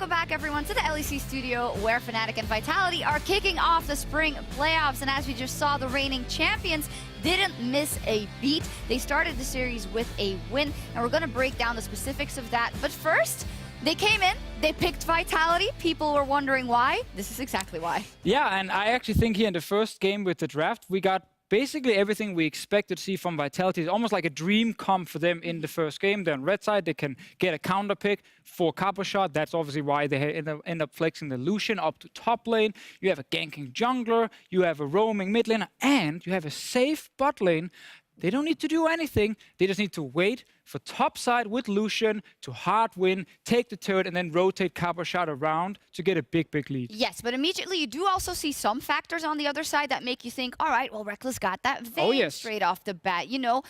Welcome back, everyone, to the LEC studio where Fnatic and Vitality are kicking off the spring playoffs. And as we just saw, the reigning champions didn't miss a beat. They started the series with a win, and we're going to break down the specifics of that. But first, they came in, they picked Vitality. People were wondering why. This is exactly why. Yeah, and I actually think here in the first game with the draft, we got basically everything we expected to see from Vitality. It's almost like a dream come for them in the first game. They're on red side. They can get a counter pick for Copper Shot. That's obviously why they end up flexing the Lucian up to top lane. You have a ganking jungler. You have a roaming mid lane. And you have a safe bot lane. They don't need to do anything. They just need to wait for top side with Lucian to hard win, take the turret, and then rotate Copper Shot around to get a big, big lead. Yes, but immediately you do also see some factors on the other side that make you think, all right, well, Reckless got that Vayne straight off the bat. You know,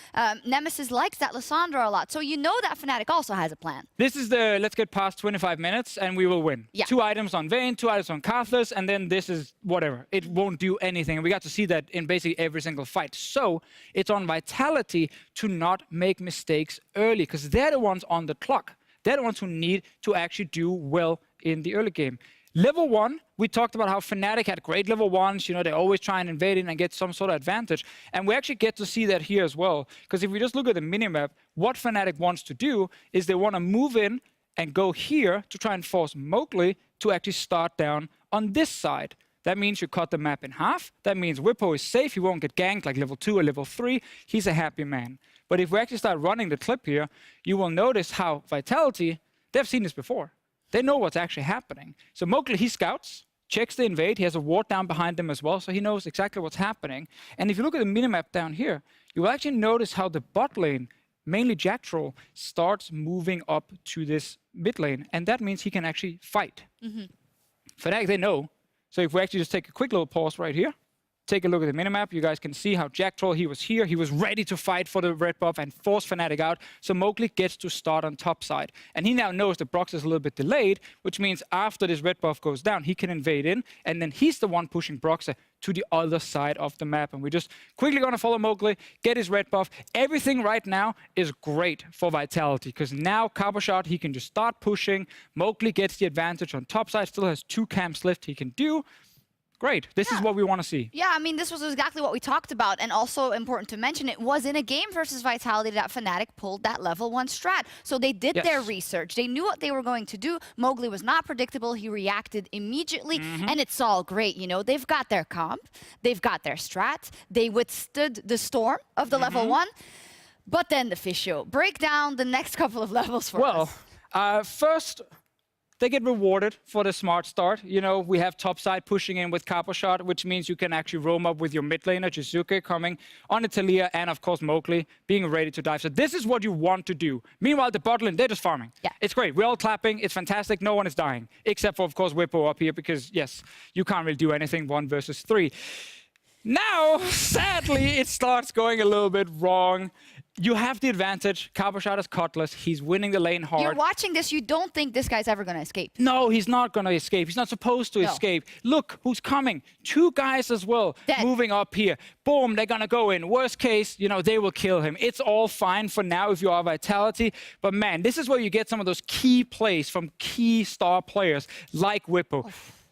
Nemesis likes that Lissandra a lot. So you know that Fnatic also has a plan. This is the let's get past 25 minutes and we will win. Yeah. 2 items on Vayne, 2 items on Karthus, and then this is whatever. It won't do anything. And we got to see that in basically every single fight. So it's on Vitality to not make mistakes early, because they're the ones on the clock. They're the ones who need to actually do well in the early game. Level 1, we talked about how Fnatic had great level 1s. You know, they always try and invade in and get some sort of advantage. And we actually get to see that here as well. Because if we just look at the minimap, what Fnatic wants to do is they want to move in and go here to try and force Mowgli to actually start down on this side. That means you cut the map in half. That means Whippo is safe. He won't get ganked like level 2 or level 3. He's a happy man. But if we actually start running the clip here, you will notice how Vitality, they've seen this before. They know what's actually happening. So Mowgli, he scouts, checks the invade. He has a ward down behind him as well, so he knows exactly what's happening. And if you look at the minimap down here, you will actually notice how the bot lane, mainly Jack Troll, starts moving up to this mid lane. And that means he can actually fight. Fnatic, they know. So if we actually just take a quick little pause right here, take a look at the minimap, you guys can see how Jack Troll, he was here. He was ready to fight for the red buff and force Fnatic out. So Mowgli gets to start on top side. And he now knows that Brox is a little bit delayed, which means after this red buff goes down, he can invade in. And then he's the one pushing Brox to the other side of the map. And we're just quickly going to follow Mowgli, get his red buff. Everything right now is great for Vitality, because now Copper Shot, he can just start pushing. Mowgli gets the advantage on top side, still has 2 camps left he can do. Great. This is what we want to see. Yeah, I mean, this was exactly what we talked about. And also important to mention, it was in a game versus Vitality that Fnatic pulled that level 1 strat. So they did their research. They knew what they were going to do. Mowgli was not predictable. He reacted immediately. And it's all great. You know, they've got their comp. They've got their strat. They withstood the storm of the level 1. But then the fish show. Break down the next couple of levels for us. Well, first, they get rewarded for the smart start. You know, we have topside pushing in with Copper Shot, which means you can actually roam up with your mid laner, Jizuke, coming on the Talia, and of course Mowgli being ready to dive. So this is what you want to do. Meanwhile, the bot lane, they're just farming. Yeah. It's great. We're all clapping. It's fantastic. No one is dying. Except for, of course, Whippo up here, because, yes, you can't really do anything 1 versus 3. Now, sadly, it starts going a little bit wrong. You have the advantage. Copper Shot is Cutlass. He's winning the lane hard. You're watching this. You don't think this guy's ever going to escape. No, he's not going to escape. He's not supposed to escape. Look who's coming. 2 guys as well. Dead. Moving up here. Boom, they're going to go in. Worst case, you know, they will kill him. It's all fine for now if you are Vitality. But man, this is where you get some of those key plays from key star players like Whippo.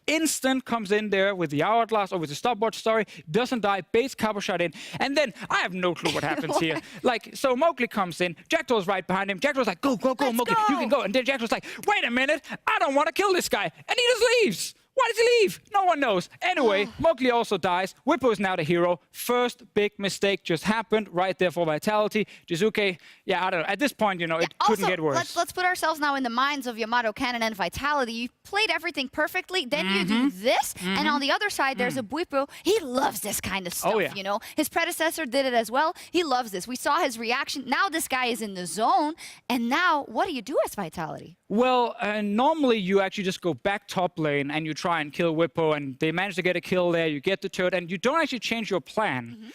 Instant comes in there with the hourglass or with the stopwatch, doesn't die, baits Copper Shot in, and then I have no clue what happens here. Like, so Mowgli comes in, Jack Troll's right behind him, Jack Troll's like, go, Mowgli, you can go, and then Jack Troll's like, wait a minute, I don't want to kill this guy, and he just leaves. Why does he leave? No one knows. Anyway, Mowgli also dies. Whippo is now the hero. First big mistake just happened right there for Vitality. Jizuke, yeah, I don't know. At this point, you know, it couldn't get worse. Let's put ourselves now in the minds of Yamato Cannon and Vitality. You played everything perfectly, then you do this, and on the other side, there's a Whippo. He loves this kind of stuff, you know. His predecessor did it as well. He loves this. We saw his reaction. Now this guy is in the zone, and now what do you do as Vitality? Well, normally you actually just go back top lane and you try and kill Whippo, and they manage to get a kill there. You get the turret, and you don't actually change your plan.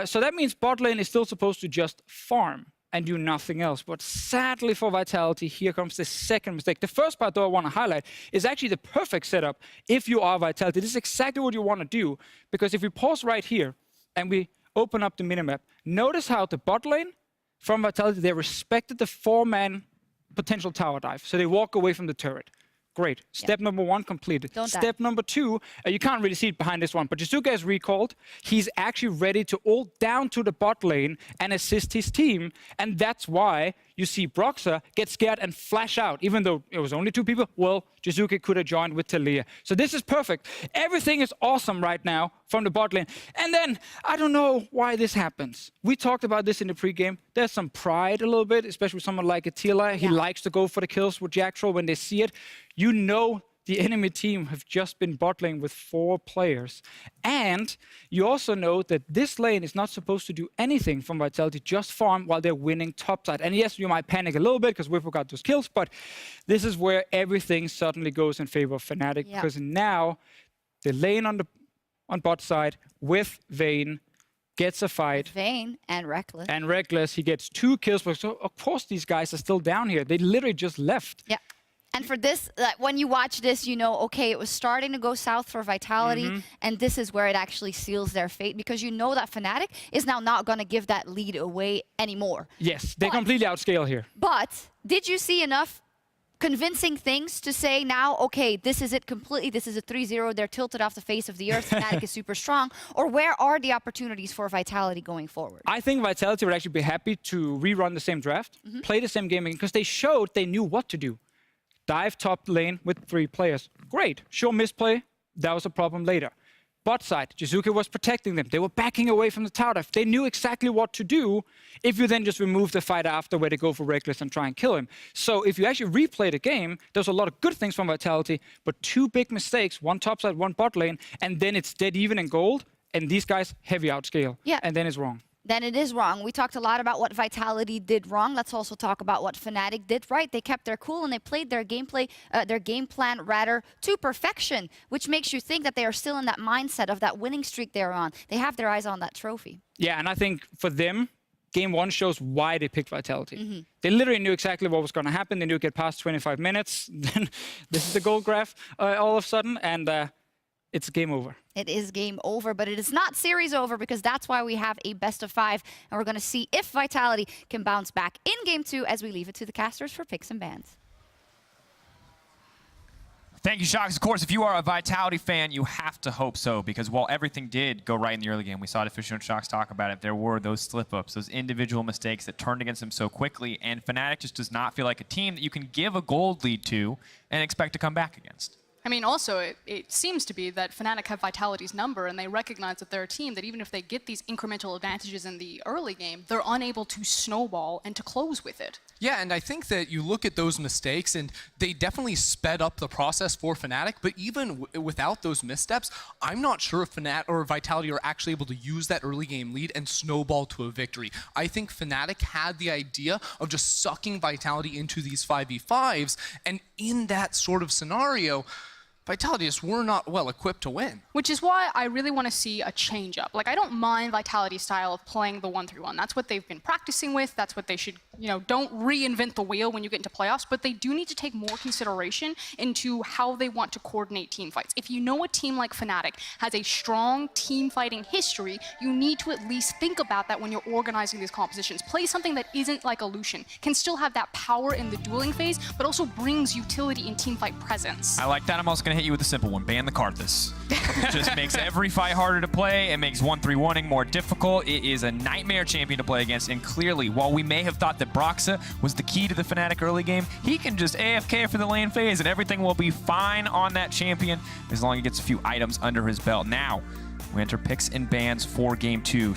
So that means bot lane is still supposed to just farm and do nothing else. But sadly for Vitality, here comes the second mistake. The first part, though, I want to highlight is actually the perfect setup if you are Vitality. This is exactly what you want to do, because if we pause right here and we open up the minimap, notice how the bot lane from Vitality, they respected the 4-man potential tower dive. So they walk away from the turret. Great. Step number 1 completed. Don't die. Step number 2, you can't really see it behind this one, but Jizuka is recalled. He's actually ready to ult down to the bot lane and assist his team. And that's why you see Broxah get scared and flash out. Even though it was only 2 people, well, Jizuka could have joined with Taliyah. So this is perfect. Everything is awesome right now from the bot lane. And then, I don't know why this happens. We talked about this in the pregame. There's some pride a little bit, especially with someone like Attila. He likes to go for the kills with Jackthrow when they see it. You know the enemy team have just been bot lane with 4 players. And you also know that this lane is not supposed to do anything from Vitality, just farm while they're winning topside. And yes, you might panic a little bit because Whippo got those kills, but this is where everything suddenly goes in favor of Fnatic, because now the lane on bot side with Vayne gets a fight. Vayne and Reckless. And Reckless, he gets 2 kills. So of course these guys are still down here. They literally just left. Yeah. And for this, when you watch this, you know, okay, it was starting to go south for Vitality, and this is where it actually seals their fate, because you know that Fnatic is now not going to give that lead away anymore. Yes, they completely outscale here. But did you see enough convincing things to say now, okay, this is it completely, this is a 3-0, they're tilted off the face of the earth, Fnatic is super strong, or where are the opportunities for Vitality going forward? I think Vitality would actually be happy to rerun the same draft, play the same game again, because they showed they knew what to do. Dive top lane with 3 players. Great. Sure, misplay. That was a problem later. Bot side, Jizuka was protecting them. They were backing away from the tower dive. They knew exactly what to do if you then just remove the fight after where they go for Reckless and try and kill him. So if you actually replay the game, there's a lot of good things from Vitality, but 2 big mistakes, 1 top side, 1 bot lane, and then it's dead even in gold, and these guys heavy outscale. Yeah. And then it's wrong. Then it is wrong. We talked a lot about what Vitality did wrong. Let's also talk about what Fnatic did right. They kept their cool and they played their game plan rather to perfection, which makes you think that they are still in that mindset of that winning streak they're on. They have their eyes on that trophy. Yeah, and I think for them, Game 1 shows why they picked Vitality. They literally knew exactly what was going to happen. They knew it get past 25 minutes. Then this is the gold graph all of a sudden, and it's game over. It is game over, but it is not series over, because that's why we have a best of 5, and we're going to see if Vitality can bounce back in game 2 as we leave it to the casters for picks and bans. Thank you, Shocks. Of course, if you are a Vitality fan, you have to hope so, because while everything did go right in the early game, we saw Deficio and Shocks talk about it, there were those slip-ups, those individual mistakes that turned against them so quickly, and Fnatic just does not feel like a team that you can give a gold lead to and expect to come back against. I mean, also, it seems to be that Fnatic have Vitality's number, and they recognize that they're a team that even if they get these incremental advantages in the early game, they're unable to snowball and to close with it. Yeah, and I think that you look at those mistakes, and they definitely sped up the process for Fnatic, but even without those missteps, I'm not sure if Fnatic or Vitality are actually able to use that early game lead and snowball to a victory. I think Fnatic had the idea of just sucking Vitality into these 5v5s, and in that sort of scenario, Vitality just were not well equipped to win. Which is why I really want to see a change up. Like, I don't mind Vitality's style of playing the 1-3-1. That's what they've been practicing with. That's what they should, you know, don't reinvent the wheel when you get into playoffs, but they do need to take more consideration into how they want to coordinate team fights. If you know a team like Fnatic has a strong team fighting history, you need to at least think about that when you're organizing these compositions. Play something that isn't like a Lucian, can still have that power in the dueling phase, but also brings utility in team fight presence. I like that. I'm also going to hit you with a simple one. Ban the Karthus. It just makes every fight harder to play. It makes 1-3-1ing more difficult. It is a nightmare champion to play against. And clearly, while we may have thought that Broxah was the key to the Fnatic early game, he can just AFK for the lane phase and everything will be fine on that champion as long as he gets a few items under his belt. Now, we enter picks and bans for game 2.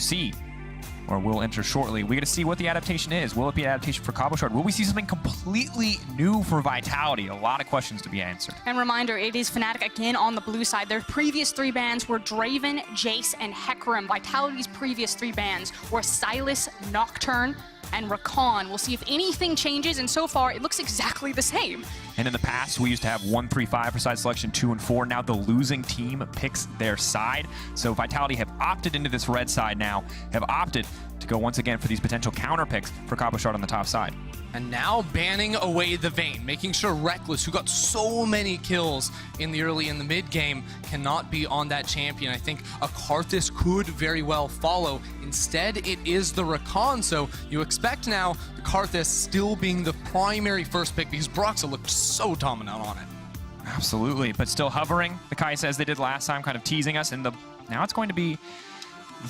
Or we'll enter shortly. We're going to see what the adaptation is. Will it be an adaptation for Cabochard? Will we see something completely new for Vitality? A lot of questions to be answered. And reminder, it is Fnatic again on the blue side. Their previous 3 bans were Draven, Jace, and Hecarim. Vitality's previous 3 bans were Sylas, Nocturne, and Rakan. We'll see if anything changes, and so far, it looks exactly the same. And in the past, we used to have 1-3-5 for side selection, 2 and 4. Now the losing team picks their side. So Vitality have opted into this red side now, have opted to go once again for these potential counter picks for Cabochard on the top side. And now banning away the Vayne, making sure Reckless, who got so many kills in the early and the mid game, cannot be on that champion. I think a Karthus could very well follow. Instead, it is the Rakan, so you expect now the Karthus still being the primary first pick because Broxah looked so dominant on it. Absolutely, but still hovering. The Kai'Sa as they did last time, kind of teasing us, and now it's going to be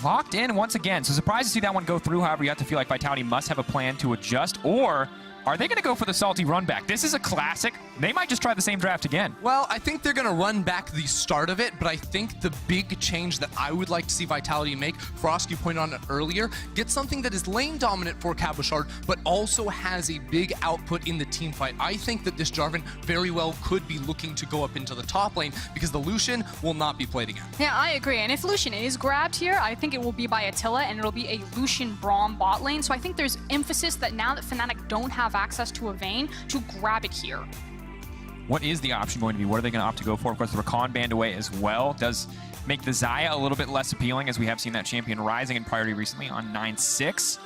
locked in once again. So surprised to see that one go through. However, you have to feel like Vitality must have a plan to adjust, or are they going to go for the salty run back? This is a classic. They might just try the same draft again. Well, I think they're going to run back the start of it, but I think the big change that I would like to see Vitality make, Frost, you pointed on it earlier, get something that is lane dominant for Cabochard, but also has a big output in the team fight. I think that this Jarvan very well could be looking to go up into the top lane because the Lucian will not be played again. Yeah, I agree. And if Lucian is grabbed here, I think it will be by Attila, and it'll be a Lucian Braum bot lane. So I think there's emphasis that now that Fnatic don't have access to a Vayne, to grab it here. What is the option going to be? What are they going to opt to go for? Of course, the Rakan banned away as well. Does make the Xayah a little bit less appealing, as we have seen that champion rising in priority recently on 9-6.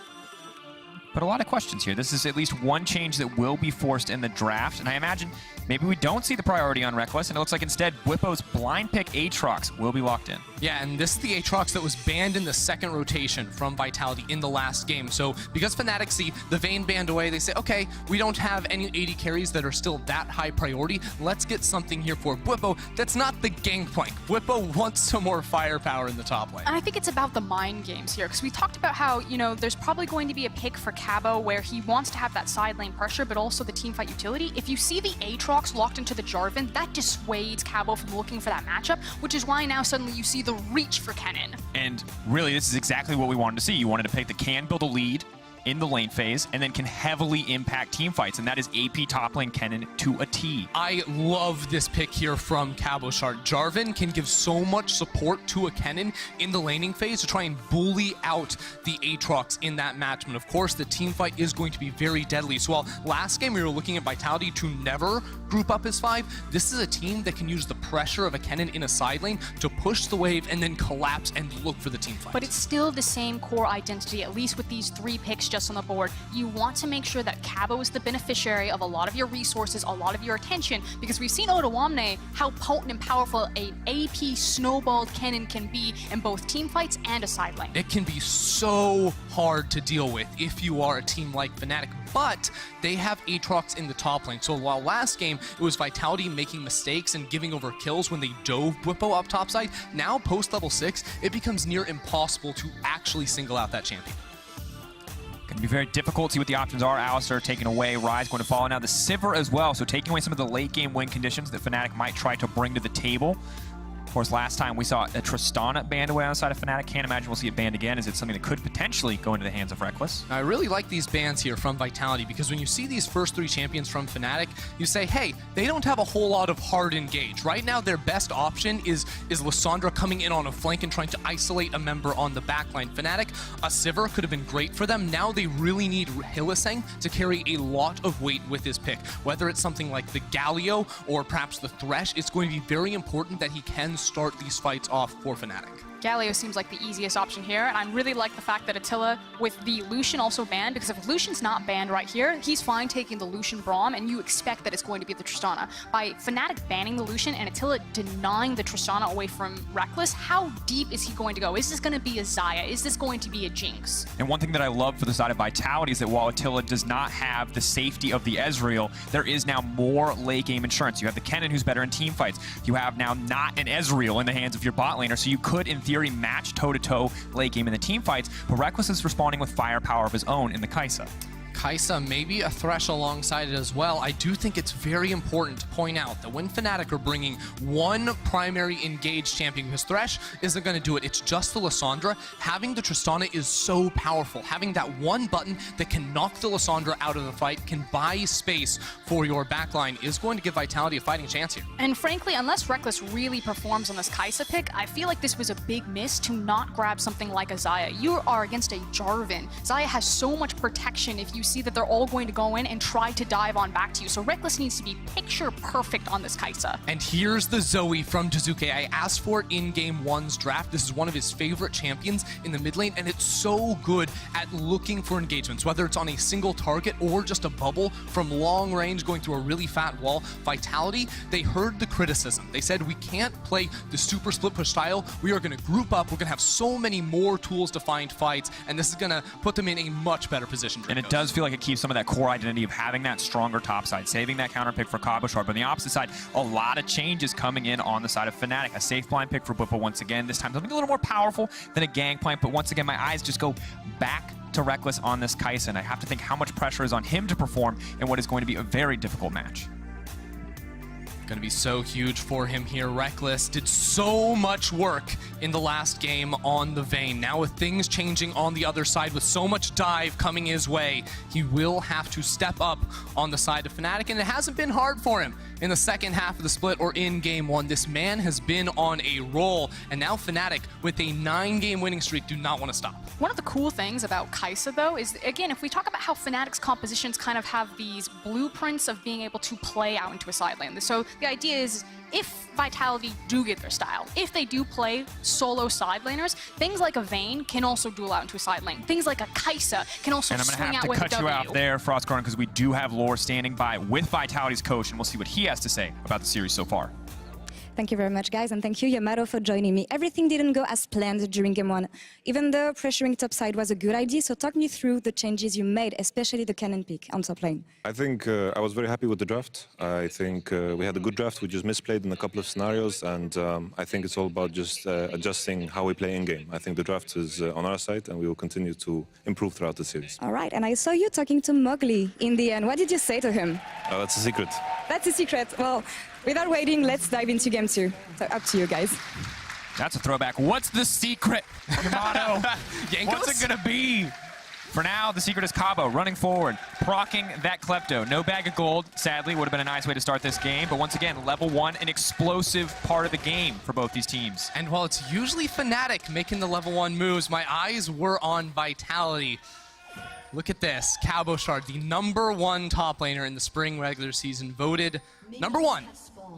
But a lot of questions here. This is at least one change that will be forced in the draft, and I imagine maybe we don't see the priority on Reckless, and it looks like instead Bwipo's blind pick Aatrox will be locked in. Yeah, and this is the Aatrox that was banned in the second rotation from Vitality in the last game. So because Fnatic see the Vayne banned away, they say, okay, we don't have any 80 carries that are still that high priority. Let's get something here for Bwipo that's not the gangplank. Bwipo wants some more firepower in the top lane. And I think it's about the mind games here, because we talked about how, you know, there's probably going to be a pick for Cabo where he wants to have that side lane pressure, but also the teamfight utility. If you see the Aatrox locked into the Jarvan, that dissuades Cabo from looking for that matchup, which is why now suddenly you see the reach for Kennen. And really, this is exactly what we wanted to see. You wanted to pick that can build a lead in the lane phase and then can heavily impact team fights, and that is AP top lane Kennen to a T. I love this pick here from Cabochard. Jarvan can give so much support to a Kennen in the laning phase to try and bully out the Aatrox in that match. And of course, the team fight is going to be very deadly. So while last game we were looking at Vitality to never group up as 5, this is a team that can use the pressure of a Kennen in a side lane to push the wave and then collapse and look for the team fight. But it's still the same core identity, at least with these 3 picks just on the board. You want to make sure that Cabo is the beneficiary of a lot of your resources, a lot of your attention, because we've seen Odoamne how potent and powerful an AP snowballed Kennen can be in both team fights and a side lane. It can be so hard to deal with if you are a team like Fnatic, but they have Aatrox in the top lane. So while last game it was Vitality making mistakes and giving over kills when they dove Bwipo up topside, now post level 6 it becomes near impossible to actually single out that champion. Going to be very difficult. See what the options are. Alistar taken away. Ryze going to follow. Now the Sivir as well. So taking away some of the late game win conditions that Fnatic might try to bring to the table. Of course, last time we saw a Tristana banned away on the side of Fnatic. Can't imagine we'll see it banned again. Is it something that could potentially go into the hands of Reckless? I really like these bans here from Vitality because when you see these first 3 champions from Fnatic, you say, hey, they don't have a whole lot of hard engage. Right now, their best option is Lissandra coming in on a flank and trying to isolate a member on the backline. Fnatic, a Sivir could have been great for them. Now they really need Hylissang to carry a lot of weight with his pick. Whether it's something like the Galio or perhaps the Thresh, it's going to be very important that he can start these fights off for Fnatic. Galio seems like the easiest option here, and I really like the fact that Attila with the Lucian also banned, because if Lucian's not banned right here, he's fine taking the Lucian Braum, and you expect that it's going to be the Tristana. By Fnatic banning the Lucian and Attila denying the Tristana away from Reckless, how deep is he going to go? Is this going to be a Xayah? Is this going to be a Jinx? And one thing that I love for the side of Vitality is that while Attila does not have the safety of the Ezreal, there is now more late game insurance. You have the Kennen who's better in team fights. You have now not an Ezreal in the hands of your bot laner, so you could, in theory, match toe-to-toe late game in the team fights, but Reckless is responding with firepower of his own in the Kai'Sa. Kai'Sa, maybe a Thresh alongside it as well. I do think it's very important to point out that when Fnatic are bringing one primary engaged champion, because Thresh isn't going to do it, it's just the Lissandra, having the Tristana is so powerful. Having that one button that can knock the Lissandra out of the fight, can buy space for your backline, is going to give Vitality a fighting chance here. And frankly, unless Reckless really performs on this Kai'Sa pick, I feel like this was a big miss to not grab something like a Xayah. You are against a Jarvan. Xayah has so much protection if you see that they're all going to go in and try to dive on back to you. So Reckless needs to be picture perfect on this Kai'Sa. And here's the Zoe from Dazuke. I asked for it in Game 1's draft. This is one of his favorite champions in the mid lane, and it's so good at looking for engagements, whether it's on a single target or just a bubble from long range going through a really fat wall. Vitality, they heard the criticism. They said, we can't play the super split push style. We are going to group up. We're going to have so many more tools to find fights, and this is going to put them in a much better position. And it does feel like it keeps some of that core identity of having that stronger top side, saving that counter pick for Cabochard. But on the opposite side, a lot of changes coming in on the side of Fnatic. A safe blind pick for Bwipo once again. This time something a little more powerful than a Gangplank, but once again, my eyes just go back to Reckless on this Kai'Sa, and I have to think how much pressure is on him to perform in what is going to be a very difficult match. Going to be so huge for him here. Reckless did so much work in the last game on the Vayne. Now with things changing on the other side, with so much dive coming his way, he will have to step up on the side of Fnatic, and it hasn't been hard for him in the second half of the split or in game one. This man has been on a roll, and now Fnatic, with a 9-game winning streak, do not want to stop. One of the cool things about Kai'Sa, though, is, again, if we talk about how Fnatic's compositions kind of have these blueprints of being able to play out into a side lane. So the idea is, if Vitality do get their style, if they do play solo side laners, things like a Vayne can also duel out into a side lane. Things like a Kai'Sa can also swing out with a W. And I'm going to have to cut you out there, Frostgarden, because we do have Lore standing by with Vitality's coach, and we'll see what he has to say about the series so far. Thank you very much, guys, and thank you, Yamato, for joining me. Everything didn't go as planned during Game 1. Even though pressuring topside was a good idea, so talk me through the changes you made, especially the cannon pick on top lane. I think I was very happy with the draft. I think we had a good draft. We just misplayed in a couple of scenarios, and I think it's all about just adjusting how we play in-game. I think the draft is on our side, and we will continue to improve throughout the series. All right, and I saw you talking to Mowgli in the end. What did you say to him? That's a secret. That's a secret. Well, without waiting, let's dive into Game 2. So up to you guys. That's a throwback. What's the secret, Yamato? What's it going to be? For now, the secret is Cabo running forward, procking that Klepto. No bag of gold, sadly, would have been a nice way to start this game. But once again, level 1, an explosive part of the game for both these teams. And while it's usually Fnatic making the level 1 moves, my eyes were on Vitality. Look at this. Cabochard, the #1 top laner in the spring regular season, voted #1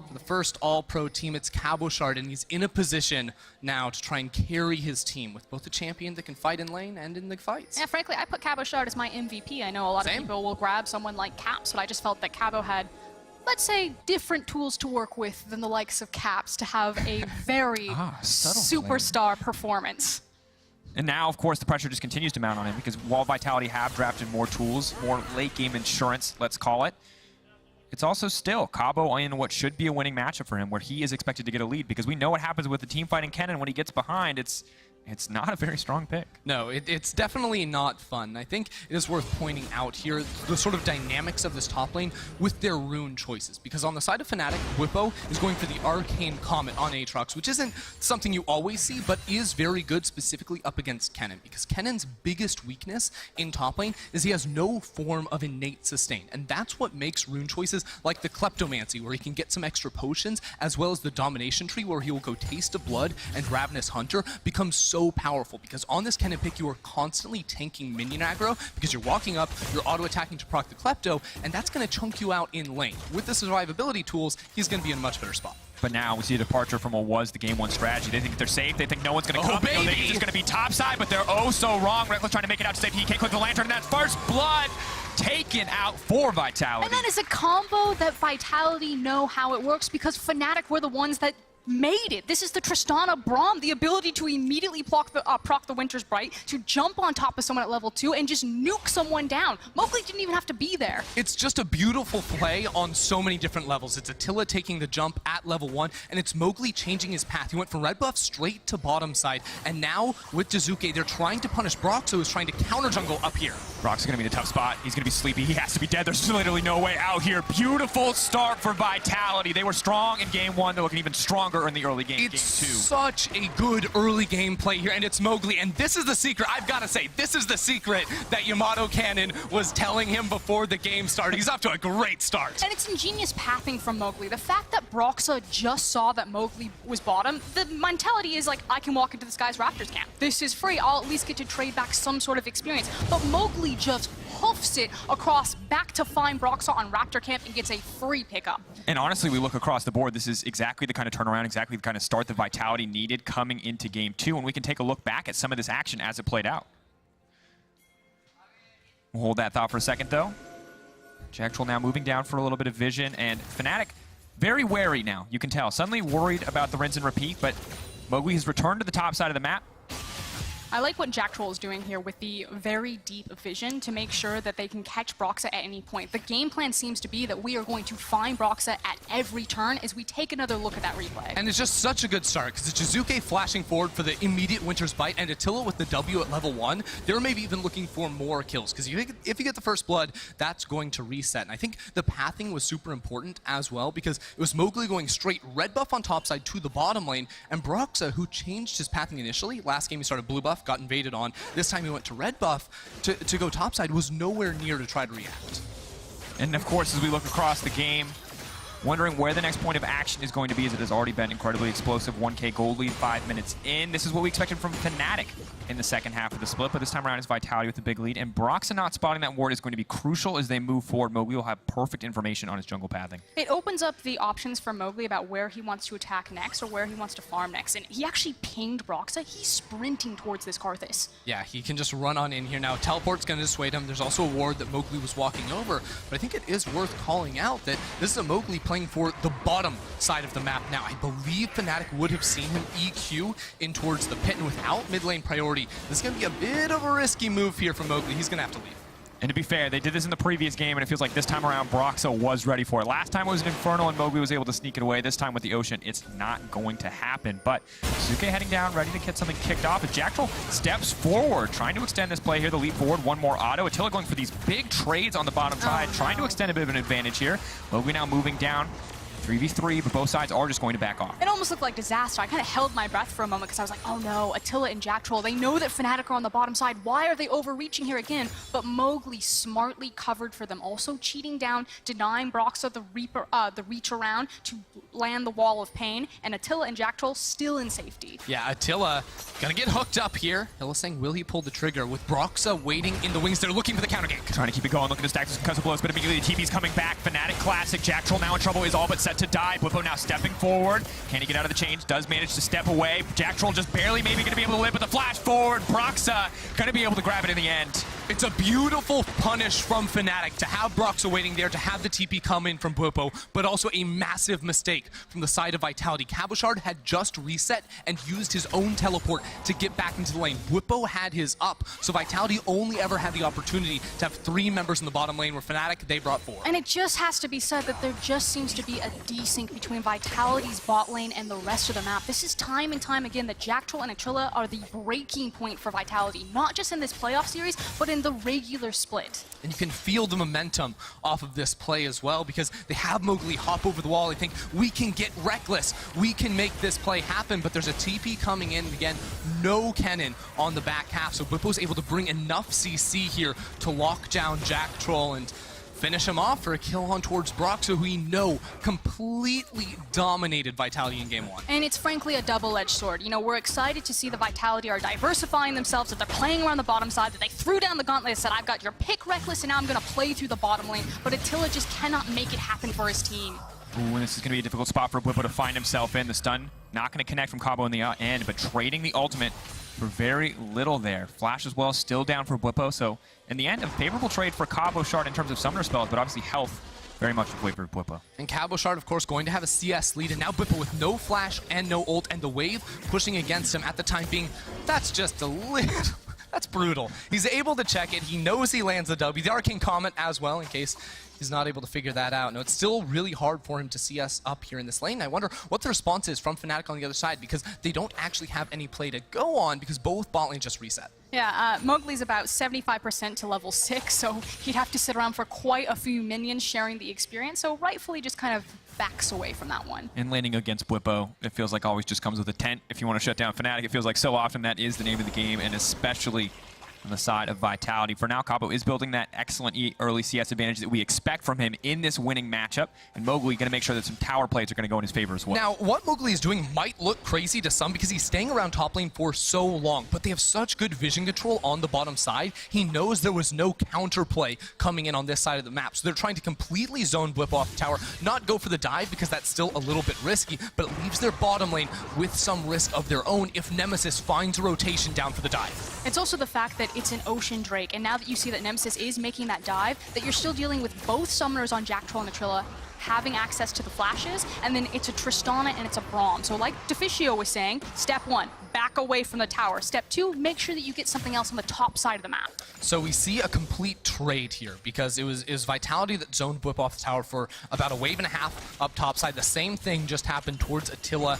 for the first All-Pro team. It's Cabochard, and he's in a position now to try and carry his team with both a champion that can fight in lane and in the fights. Yeah, frankly, I put Cabochard as my MVP. I know a lot Same. of people will grab someone like Caps, but I just felt that Cabo had, let's say, different tools to work with than the likes of Caps to have a very subtle superstar performance. And now, of course, the pressure just continues to mount on him because while Vitality have drafted more tools, more late-game insurance, let's call it, it's also still Cabo in what should be a winning matchup for him, where he is expected to get a lead, because we know what happens with the team fighting Kennen when he gets behind. It's not a very strong pick. No, it's definitely not fun. I think it is worth pointing out here the sort of dynamics of this top lane with their rune choices. Because on the side of Fnatic, Bwipo is going for the Arcane Comet on Aatrox, which isn't something you always see, but is very good specifically up against Kennen. Because Kennen's biggest weakness in top lane is he has no form of innate sustain. And that's what makes rune choices like the Kleptomancy, where he can get some extra potions, as well as the Domination Tree, where he will go Taste of Blood and Ravenous Hunter, become so powerful. Because on this Kennen pick, you are constantly tanking minion aggro, because you're walking up, you're auto-attacking to proc the Klepto, and that's going to chunk you out in lane. With the survivability tools, he's going to be in a much better spot. But now we see a departure from what was the Game 1 strategy. They think they're safe. They think no one's going to come. They think it's just going to be topside, but they're oh so wrong. Reckless trying to make it out to safety. He can't click the Lantern, and that's first blood taken out for Vitality. And that is a combo that Vitality know how it works, because Fnatic were the ones that made it. This is the Tristana Braum, the ability to immediately proc the Winter's Bright, to jump on top of someone at level 2 and just nuke someone down. Mowgli didn't even have to be there. It's just a beautiful play on so many different levels. It's Attila taking the jump at level 1, and it's Mowgli changing his path. He went from red buff straight to bottom side, and now with Dazuke, they're trying to punish Broxo, who's trying to counter jungle up here. Brock's going to be in a tough spot. He's going to be sleepy. He has to be dead. There's literally no way out here. Beautiful start for Vitality. They were strong in Game 1. They're looking even stronger in the early game. It's Game 2. such a good early game play here, and it's Mowgli. And this is the secret. I've got to say, this is the secret that Yamato Cannon was telling him before the game started. He's off to a great start. And it's ingenious pathing from Mowgli. The fact that Broxa just saw that Mowgli was bottom, the mentality is like, I can walk into this guy's Raptors camp. This is free. I'll at least get to trade back some sort of experience. But Mowgli just hoofs it across back to find Broxa on Raptor camp and gets a free pickup. And honestly, we look across the board, this is exactly the kind of turnaround, exactly the kind of start that Vitality needed coming into Game 2, and we can take a look back at some of this action as it played out. We'll hold that thought for a second, though. Jactrell now moving down for a little bit of vision, and Fnatic very wary now, you can tell. Suddenly worried about the rinse and repeat, but Mowgli has returned to the top side of the map. I like what Jack Troll is doing here with the very deep vision to make sure that they can catch Broxah at any point. The game plan seems to be that we are going to find Broxah at every turn as we take another look at that replay. And it's just such a good start, because it's Jizuke flashing forward for the immediate Winter's Bite, and Attila with the W at level 1. They're maybe even looking for more kills, because if you get the first blood, that's going to reset. And I think the pathing was super important as well, because it was Mowgli going straight red buff on top side to the bottom lane, and Broxah, who changed his pathing initially, last game he started blue buff, got invaded on, this time he went to red buff to go topside, was nowhere near to try to react. And of course, as we look across the game, wondering where the next point of action is going to be, as it has already been incredibly explosive. 1K gold lead 5 minutes in. This is what we expected from Fnatic in the second half of the split, but this time around it's Vitality with the big lead, and Broxah not spotting that ward is going to be crucial as they move forward. Mowgli will have perfect information on his jungle pathing. It opens up the options for Mowgli about where he wants to attack next or where he wants to farm next, and he actually pinged Broxah. He's sprinting towards this Karthus. Yeah, he can just run on in here now. Teleport's going to dissuade him. There's also a ward that Mowgli was walking over, but I think it is worth calling out that this is a Mowgli playing for the bottom side of the map now. I believe Fnatic would have seen him EQ in towards the pit, and without mid lane priority, this is going to be a bit of a risky move here from Mowgli. He's going to have to leave. And to be fair, they did this in the previous game, and it feels like this time around, Broxah was ready for it. Last time it was an Infernal, and Mowgli was able to sneak it away. This time with the Ocean, it's not going to happen. But Suzuki heading down, ready to get something kicked off. As Jack Troll steps forward, trying to extend this play here, the leap forward, one more auto. Attila going for these big trades on the bottom side, trying to extend a bit of an advantage here. Mowgli now moving down. 3v3, but both sides are just going to back off. It almost looked like disaster. I kind of held my breath for a moment because I was like, oh no, Attila and Jack Troll, they know that Fnatic are on the bottom side. Why are they overreaching here again? But Mowgli smartly covered for them, also cheating down, denying Broxah the reach around to land the wall of pain, and Attila and Jack Troll still in safety. Yeah, Attila gonna get hooked up here. Hilla saying, will he pull the trigger? With Broxah waiting in the wings, they're looking for the counter gank. Trying to keep it going, looking to stack some concussive blows, but immediately the TP's coming back. Fnatic classic, Jack Troll now in trouble, is all but set to die. Bwipo now stepping forward. Can he get out of the chains? Does manage to step away. Jack Troll just barely maybe going to be able to live with the flash forward. Broxah going to be able to grab it in the end. It's a beautiful punish from Fnatic to have Broxah waiting there, to have the TP come in from Bwipo, but also a massive mistake from the side of Vitality. Cabochard had just reset and used his own teleport to get back into the lane. Bwipo had his up, so Vitality only ever had the opportunity to have 3 members in the bottom lane, where Fnatic, they brought 4. And it just has to be said that there just seems to be a desync between Vitality's bot lane and the rest of the map. This is time and time again that Jack Troll and Attila are the breaking point for Vitality, not just in this playoff series, but in the regular split. And you can feel the momentum off of this play as well, because they have Mowgli hop over the wall. They think, we can get reckless, we can make this play happen, but there's a TP coming in. Again, no cannon on the back half, so Bwipo's able to bring enough CC here to lock down Jack Troll and finish him off for a kill on towards Broxah, who we know completely dominated Vitality in Game 1. And it's frankly a double-edged sword. You know, we're excited to see the Vitality are diversifying themselves, that they're playing around the bottom side, that they threw down the gauntlet and said, I've got your pick Reckless, and now I'm going to play through the bottom lane. But Attila just cannot make it happen for his team. Ooh, and this is going to be a difficult spot for Bwipo to find himself in. The stun not going to connect from Cabo in the end, but trading the ultimate for very little there. Flash as well, still down for Bwipo, so in the end, a favorable trade for Cabochard in terms of summoner spells, but obviously health very much in favor of Bwipo. And Cabochard, of course, going to have a CS lead, and now Bwipo with no flash and no ult, and the wave pushing against him at the time being, that's just a little... That's brutal. He's able to check it. He knows he lands the W. The Arcane Comet as well, in case he's not able to figure that out. No, it's still really hard for him to see us up here in this lane. I wonder what the response is from Fnatic on the other side, because they don't actually have any play to go on, because both bot lanes just reset. Yeah, Mowgli's about 75% to level 6, so he'd have to sit around for quite a few minions sharing the experience, so rightfully just kind of backs away from that one. And landing against Bwipo, it feels like always just comes with a tent. If you want to shut down Fnatic, it feels like so often that is the name of the game, and especially on the side of Vitality. For now, Cabo is building that excellent early CS advantage that we expect from him in this winning matchup, and Mowgli going to make sure that some tower plays are going to go in his favor as well. Now, what Mowgli is doing might look crazy to some because he's staying around top lane for so long, but they have such good vision control on the bottom side. He knows there was no counterplay coming in on this side of the map, so they're trying to completely zone Bwipo off the tower, not go for the dive because that's still a little bit risky, but it leaves their bottom lane with some risk of their own if Nemesis finds a rotation down for the dive. It's also the fact that it's an Ocean Drake, and now that you see that Nemesis is making that dive, that you're still dealing with both summoners on Jack Troll and Attila, having access to the flashes, and then it's a Tristana and it's a Braum. So like Deficio was saying, step 1, back away from the tower. Step 2, make sure that you get something else on the top side of the map. So we see a complete trade here because it was Vitality that zoned Whip off the tower for about a wave and a half up top side. The same thing just happened towards Attila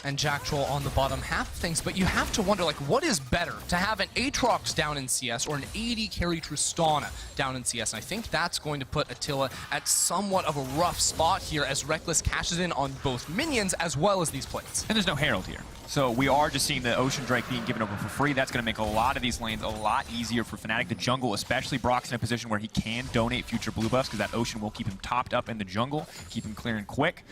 and Jack Troll on the bottom half of things, but you have to wonder, like, what is better, to have an Aatrox down in CS or an AD carry Tristana down in CS? And I think that's going to put Attila at somewhat of a rough spot here as Rekkles cashes in on both minions as well as these plates. And there's no Herald here. So we are just seeing the Ocean Drake being given over for free. That's going to make a lot of these lanes a lot easier for Fnatic. The jungle, especially Brock's in a position where he can donate future blue buffs because that Ocean will keep him topped up in the jungle, keep him clearing quick.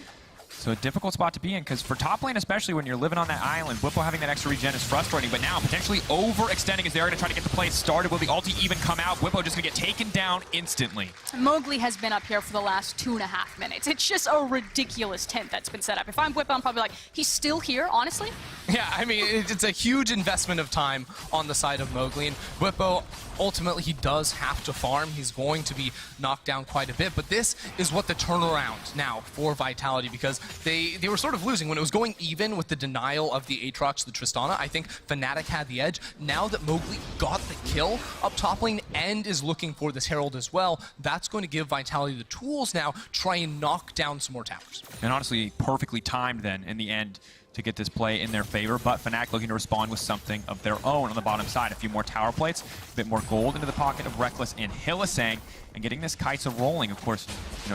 So a difficult spot to be in, because for top lane, especially when you're living on that island, Whippo having that extra regen is frustrating, but now potentially overextending as they're going to try to get the play started. Will the ulti even come out? Whippo just going to get taken down instantly. Mowgli has been up here for the last 2.5 minutes. It's just a ridiculous tent that's been set up. If I'm Whippo, I'm probably like, he's still here, honestly? Yeah, I mean, it's a huge investment of time on the side of Mowgli, and Whippo, ultimately, he does have to farm. He's going to be knocked down quite a bit, but this is what the turnaround now for Vitality, because they were sort of losing when it was going even with the denial of the Aatrox, the Tristana. I think Fnatic had the edge. Now that Mowgli got the kill up top lane and is looking for this Herald as well, that's going to give Vitality the tools now to try and knock down some more towers. And honestly, perfectly timed then in the end to get this play in their favor, but Fnatic looking to respond with something of their own on the bottom side. A few more tower plates, a bit more gold into the pocket of Rekkles and Hylissang, and getting this Kai'Sa rolling. Of course,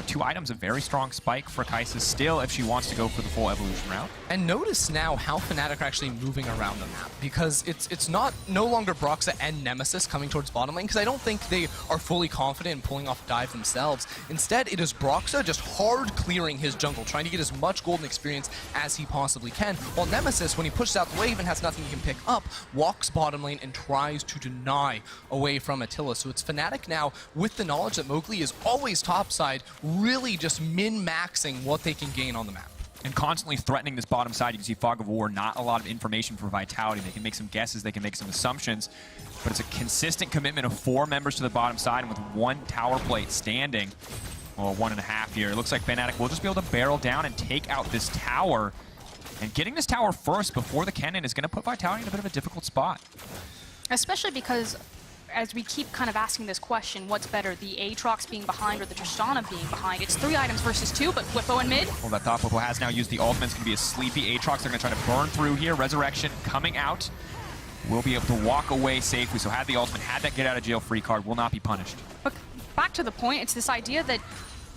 2 items, a very strong spike for Kai'Sa still if she wants to go for the full evolution route. And notice now how Fnatic are actually moving around the map, because it's no longer Broxah and Nemesis coming towards bottom lane, because I don't think they are fully confident in pulling off a dive themselves. Instead, it is Broxah just hard clearing his jungle, trying to get as much golden experience as he possibly can, while Nemesis, when he pushes out the wave and has nothing he can pick up, walks bottom lane and tries to deny away from Attila. So it's Fnatic now, with the knowledge that Mowgli is always topside, really just min-maxing what they can gain on the map. And constantly threatening this bottom side. You can see Fog of War, not a lot of information for Vitality. They can make some guesses, they can make some assumptions, but it's a consistent commitment of 4 members to the bottom side, and with 1 tower plate standing, well, 1.5 here. It looks like Fnatic will just be able to barrel down and take out this tower. And getting this tower first before the cannon is going to put Vitality in a bit of a difficult spot. Especially because, as we keep kind of asking this question, what's better, the Aatrox being behind or the Tristana being behind? It's 3 items versus 2, but Whippo in mid. Well, that thought Whippo has now used the ultimate. It's going to be a sleepy Aatrox. They're going to try to burn through here. Resurrection coming out. Will be able to walk away safely. So had the ultimate, had that get out of jail free card, will not be punished. But back to the point, it's this idea that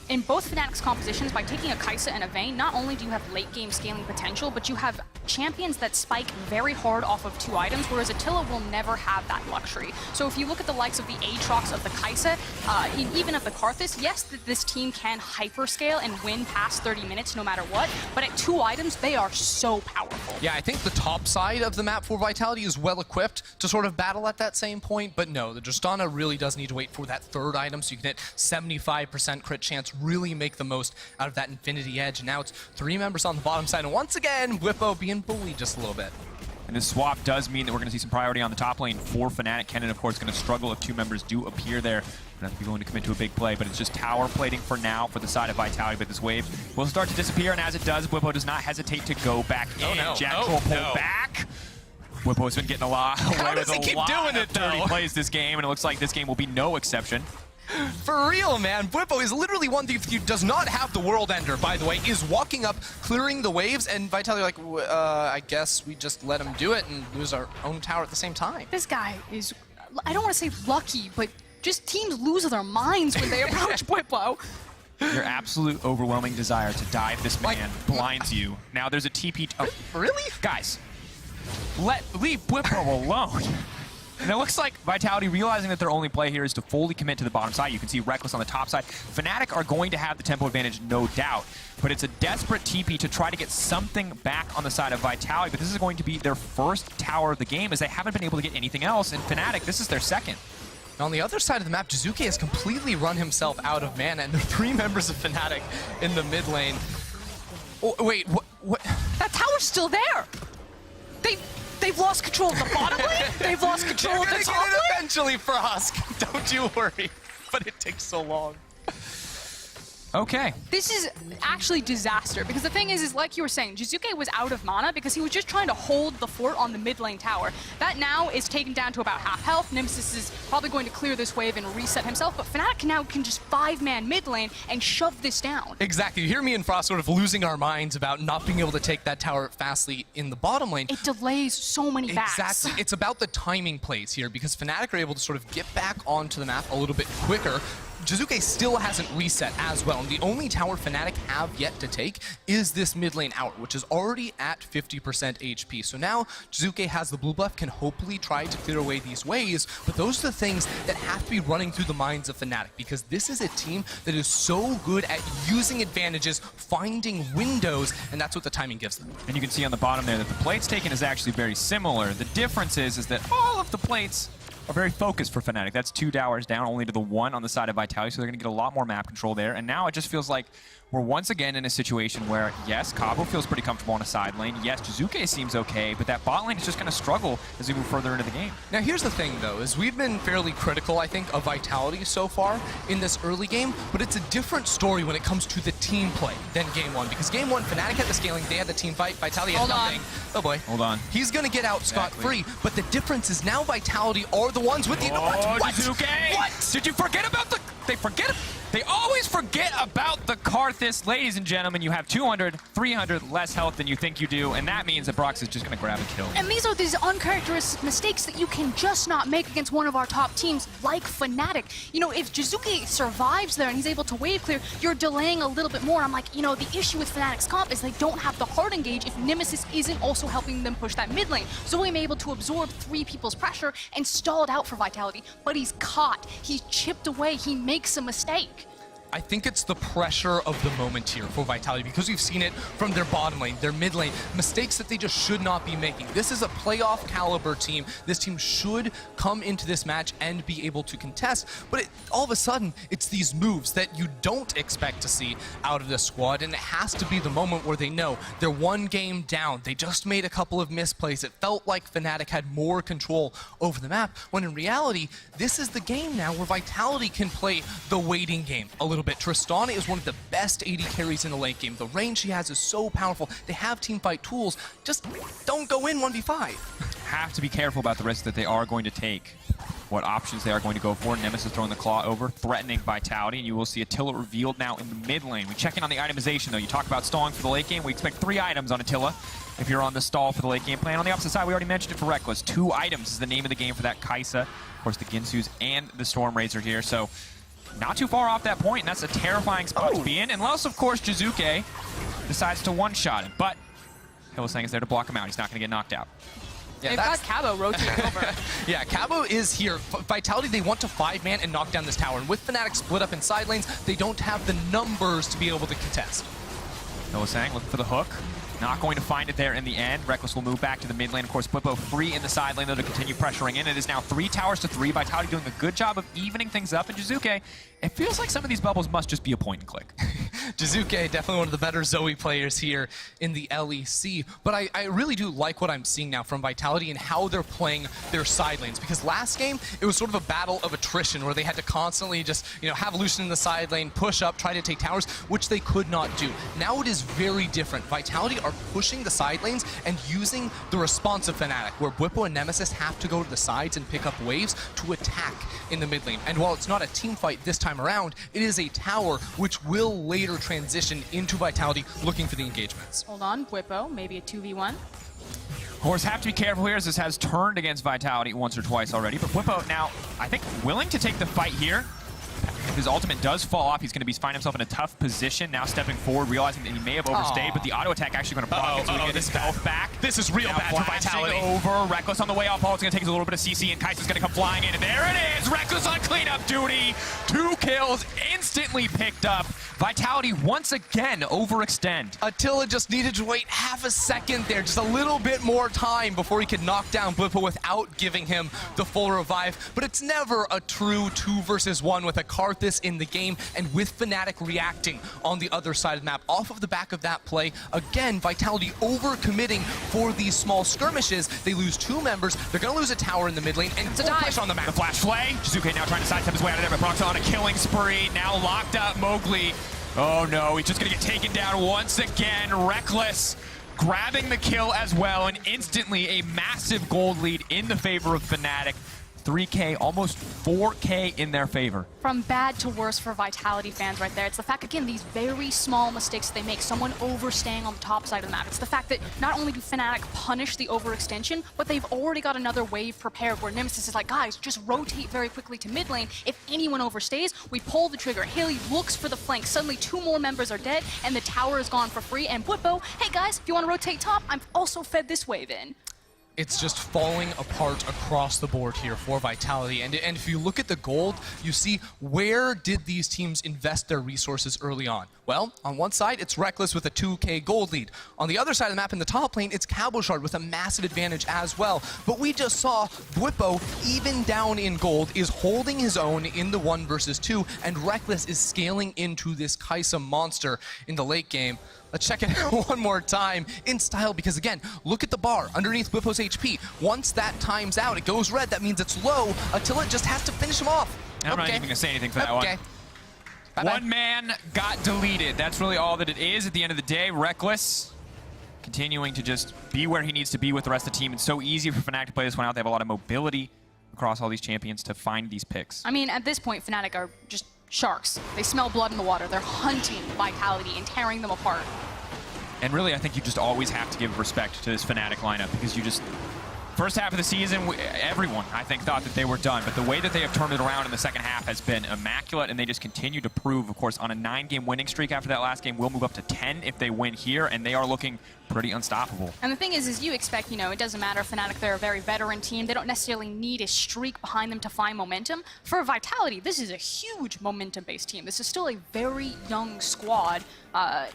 in both Fnatic's compositions, by taking a Kai'Sa and a Vayne, not only do you have late game scaling potential, but you have champions that spike very hard off of 2 items, whereas Attila will never have that luxury. So if you look at the likes of the Aatrox, of the Kai'Sa, even of the Karthus, yes, this team can hyperscale and win past 30 minutes no matter what, but at 2 items, they are so powerful. Yeah, I think the top side of the map for Vitality is well equipped to sort of battle at that same point, but no, the Tristana really does need to wait for that 3rd item so you can hit 75% crit chance, really make the most out of that Infinity Edge. And now it's 3 members on the bottom side, and once again, Whippo being bullied just a little bit. And this swap does mean that we're going to see some priority on the top lane for Fnatic. Kennen, of course, going to struggle if 2 members do appear there. Going to have to be willing to commit to a big play, but it's just tower plating for now for the side of Vitality. But this wave will start to disappear, and as it does, Whippo does not hesitate to go back in. Jack will pull back. Whippo's been getting a lot away with a lot of dirty plays this game, and it looks like this game will be no exception. For real, man. Whippo is literally one thief who does not have the World Ender, by the way, is walking up, clearing the waves, and Vitality like, I guess we just let him do it and lose our own tower at the same time. This guy is, I don't want to say lucky, but just teams lose their minds when they approach Whippo. Your absolute overwhelming desire to dive this man blinds you. Now there's a TP. Oh, really? Guys, leave Whippo alone. And it looks like Vitality realizing that their only play here is to fully commit to the bottom side. You can see Rekkles on the top side. Fnatic are going to have the tempo advantage, no doubt. But it's a desperate TP to try to get something back on the side of Vitality. But this is going to be their first tower of the game, as they haven't been able to get anything else. And Fnatic, this is their second. On the other side of the map, Jizuke has completely run himself out of mana, and the 3 members of Fnatic in the mid lane. Oh, wait, what? That tower's still there. They've lost control of the bottom lane. They've lost control of the top lane. Eventually, Frosk. Don't you worry. But it takes so long. Okay. This is actually disaster, because the thing is like you were saying, Jizuke was out of mana because he was just trying to hold the fort on the mid lane tower. That now is taken down to about half health. Nemesis is probably going to clear this wave and reset himself, but Fnatic now can just 5-man mid lane and shove this down. Exactly. You hear me and Frost sort of losing our minds about not being able to take that tower fastly in the bottom lane. It delays so many backs. Exactly. It's about the timing plays here, because Fnatic are able to sort of get back onto the map a little bit quicker. Jizuke still hasn't reset as well, and the only tower Fnatic have yet to take is this mid lane hour, which is already at 50% HP. So now Jizuke has the blue buff, can hopefully try to clear away these waves, but those are the things that have to be running through the minds of Fnatic, because this is a team that is so good at using advantages, finding windows, and that's what the timing gives them. And you can see on the bottom there that the plates taken is actually very similar. The difference is that all of the plates are very focused for Fnatic. That's 2 towers down, only to the 1 on the side of Vitality, so they're going to get a lot more map control there. And now it just feels like we're once again in a situation where, yes, Cabo feels pretty comfortable on a side lane. Yes, Jizuke seems okay, but that bot lane is just going to struggle as we move further into the game. Now here's the thing though, is we've been fairly critical, I think, of Vitality so far in this early game, but it's a different story when it comes to the team play than Game 1, because Game 1, Fnatic had the scaling, they had the team fight, Vitality had nothing. Oh boy. Hold on. He's gonna get out scot-free, but the difference is now Vitality are the ones with the... Oh, what? Jizuke! What? Did you forget about the... They always forget about the Karthus. Ladies and gentlemen, you have 200, 300 less health than you think you do, and that means that Brox is just going to grab a kill. And these are these uncharacteristic mistakes that you can just not make against one of our top teams like Fnatic. You know, if Jizuke survives there and he's able to wave clear, you're delaying a little bit more. I'm like, you know, the issue with Fnatic's comp is they don't have the hard engage if Nemesis isn't also helping them push that mid lane. Zoe able to absorb 3 people's pressure and stall it out for Vitality, but he's caught. He's chipped away. He makes a mistake. I think it's the pressure of the moment here for Vitality, because we've seen it from their bottom lane, their mid lane, mistakes that they just should not be making. This is a playoff caliber team. This team should come into this match and be able to contest, but all of a sudden, it's these moves that you don't expect to see out of this squad, and it has to be the moment where they know they're 1 game down. They just made a couple of misplays. It felt like Fnatic had more control over the map, when in reality, this is the game now where Vitality can play the waiting game a little bit. Tristana is one of the best AD carries in the late game. The range she has is so powerful. They have teamfight tools. Just don't go in 1v5. Have to be careful about the risk that they are going to take. What options they are going to go for. Nemesis throwing the claw over, threatening Vitality, and you will see Attila revealed now in the mid lane. We check in on the itemization though. You talk about stalling for the late game. We expect 3 items on Attila if you're on the stall for the late game plan. On the opposite side, we already mentioned it for Reckless. 2 items is the name of the game for that Kai'Sa. Of course, the Ginsus and the Stormrazor here. So not too far off that point, and that's a terrifying spot to be in, unless, of course, Jizuke decides to one-shot him. But Hylissang is there to block him out. He's not going to get knocked out. Yeah, They've got Cabo rotating over. Yeah, Cabo is here. Vitality, they want to 5-man and knock down this tower. And with Fnatic split up in side lanes, they don't have the numbers to be able to contest. Hylissang looking for the hook. Not going to find it there in the end. Reckless will move back to the mid lane. Of course, Bwipo free in the side lane, though, to continue pressuring in. It is now 3 towers to 3. Vitality doing a good job of evening things up. And Jizuke, it feels like some of these bubbles must just be a point and click. Jizuke, definitely one of the better Zoe players here in the LEC. But I really do like what I'm seeing now from Vitality and how they're playing their side lanes. Because last game, it was sort of a battle of attrition where they had to constantly just, you know, have Lucian in the side lane, push up, try to take towers, which they could not do. Now it is very different. Vitality are pushing the side lanes and using the responsive Fnatic, where Bwipo and Nemesis have to go to the sides and pick up waves to attack in the mid lane. And while it's not a team fight this time around, it is a tower which will later transition into Vitality looking for the engagements. Hold on, Bwipo, maybe a 2v1. Of course, have to be careful here as this has turned against Vitality once or twice already. But Bwipo now, I think, willing to take the fight here. If his ultimate does fall off, he's going to find himself in a tough position. Now stepping forward, realizing that he may have overstayed, but the auto attack actually going to block it, so he gets his health back. This is real now bad for Vitality. Over, Reckless on the way off. All it's going to take is a little bit of CC, and Kai'Sa's going to come flying in. And there it is, Reckless on cleanup duty. 2 kills instantly picked up. Vitality once again overextend. Attila just needed to wait half a second there, just a little bit more time before he could knock down Bwipo without giving him the full revive. But it's never a true 2 versus 1 with a Karthus in the game, and with Fnatic reacting on the other side of the map. Off of the back of that play, again, Vitality overcommitting for these small skirmishes. They lose 2 members, they're going to lose a tower in the mid lane, and full push on the map. The flash play. Jizuke now trying to sidestep his way out of there, but Brox on a killing spree. Now locked up Mowgli. Oh no, he's just gonna get taken down once again. Reckless grabbing the kill as well, and instantly a massive gold lead in the favor of Fnatic. 3K, almost 4K in their favor. From bad to worse for Vitality fans right there. It's the fact, again, these very small mistakes they make, someone overstaying on the top side of the map. It's the fact that not only do Fnatic punish the overextension, but they've already got another wave prepared where Nemesis is like, guys, just rotate very quickly to mid lane. If anyone overstays, we pull the trigger. Haley looks for the flank. Suddenly 2 more members are dead, and the tower is gone for free. And Bwipo, hey guys, if you want to rotate top, I'm also fed this wave in. It's just falling apart across the board here for Vitality. And if you look at the gold, you see where did these teams invest their resources early on? Well, on one side, it's Reckless with a 2K gold lead. On the other side of the map in the top lane, it's Cabochard with a massive advantage as well. But we just saw Bwipo, even down in gold, is holding his own in the 1 versus 2, and Reckless is scaling into this Kaisa monster in the late game. Let's check it out one more time in style, because again, look at the bar underneath Bwipo's HP. Once that times out, it goes red. That means it's low until it just has to finish him off. I'm not even going to say anything for that one. Bye-bye. One man got deleted. That's really all that it is at the end of the day. Reckless continuing to just be where he needs to be with the rest of the team. It's so easy for Fnatic to play this one out. They have a lot of mobility across all these champions to find these picks. I mean, at this point, Fnatic are just sharks. They smell blood in the water. They're hunting Vitality and tearing them apart. And really, I think you just always have to give respect to this Fnatic lineup, because you just... First half of the season, everyone, I think, thought that they were done. But the way that they have turned it around in the second half has been immaculate, and they just continue to prove, of course, on a 9-game winning streak after that last game, will move up to 10 if they win here, and they are looking pretty unstoppable. And the thing is you expect, you know, it doesn't matter. Fnatic, they're a very veteran team. They don't necessarily need a streak behind them to find momentum. For Vitality, this is a huge momentum-based team. This is still a very young squad,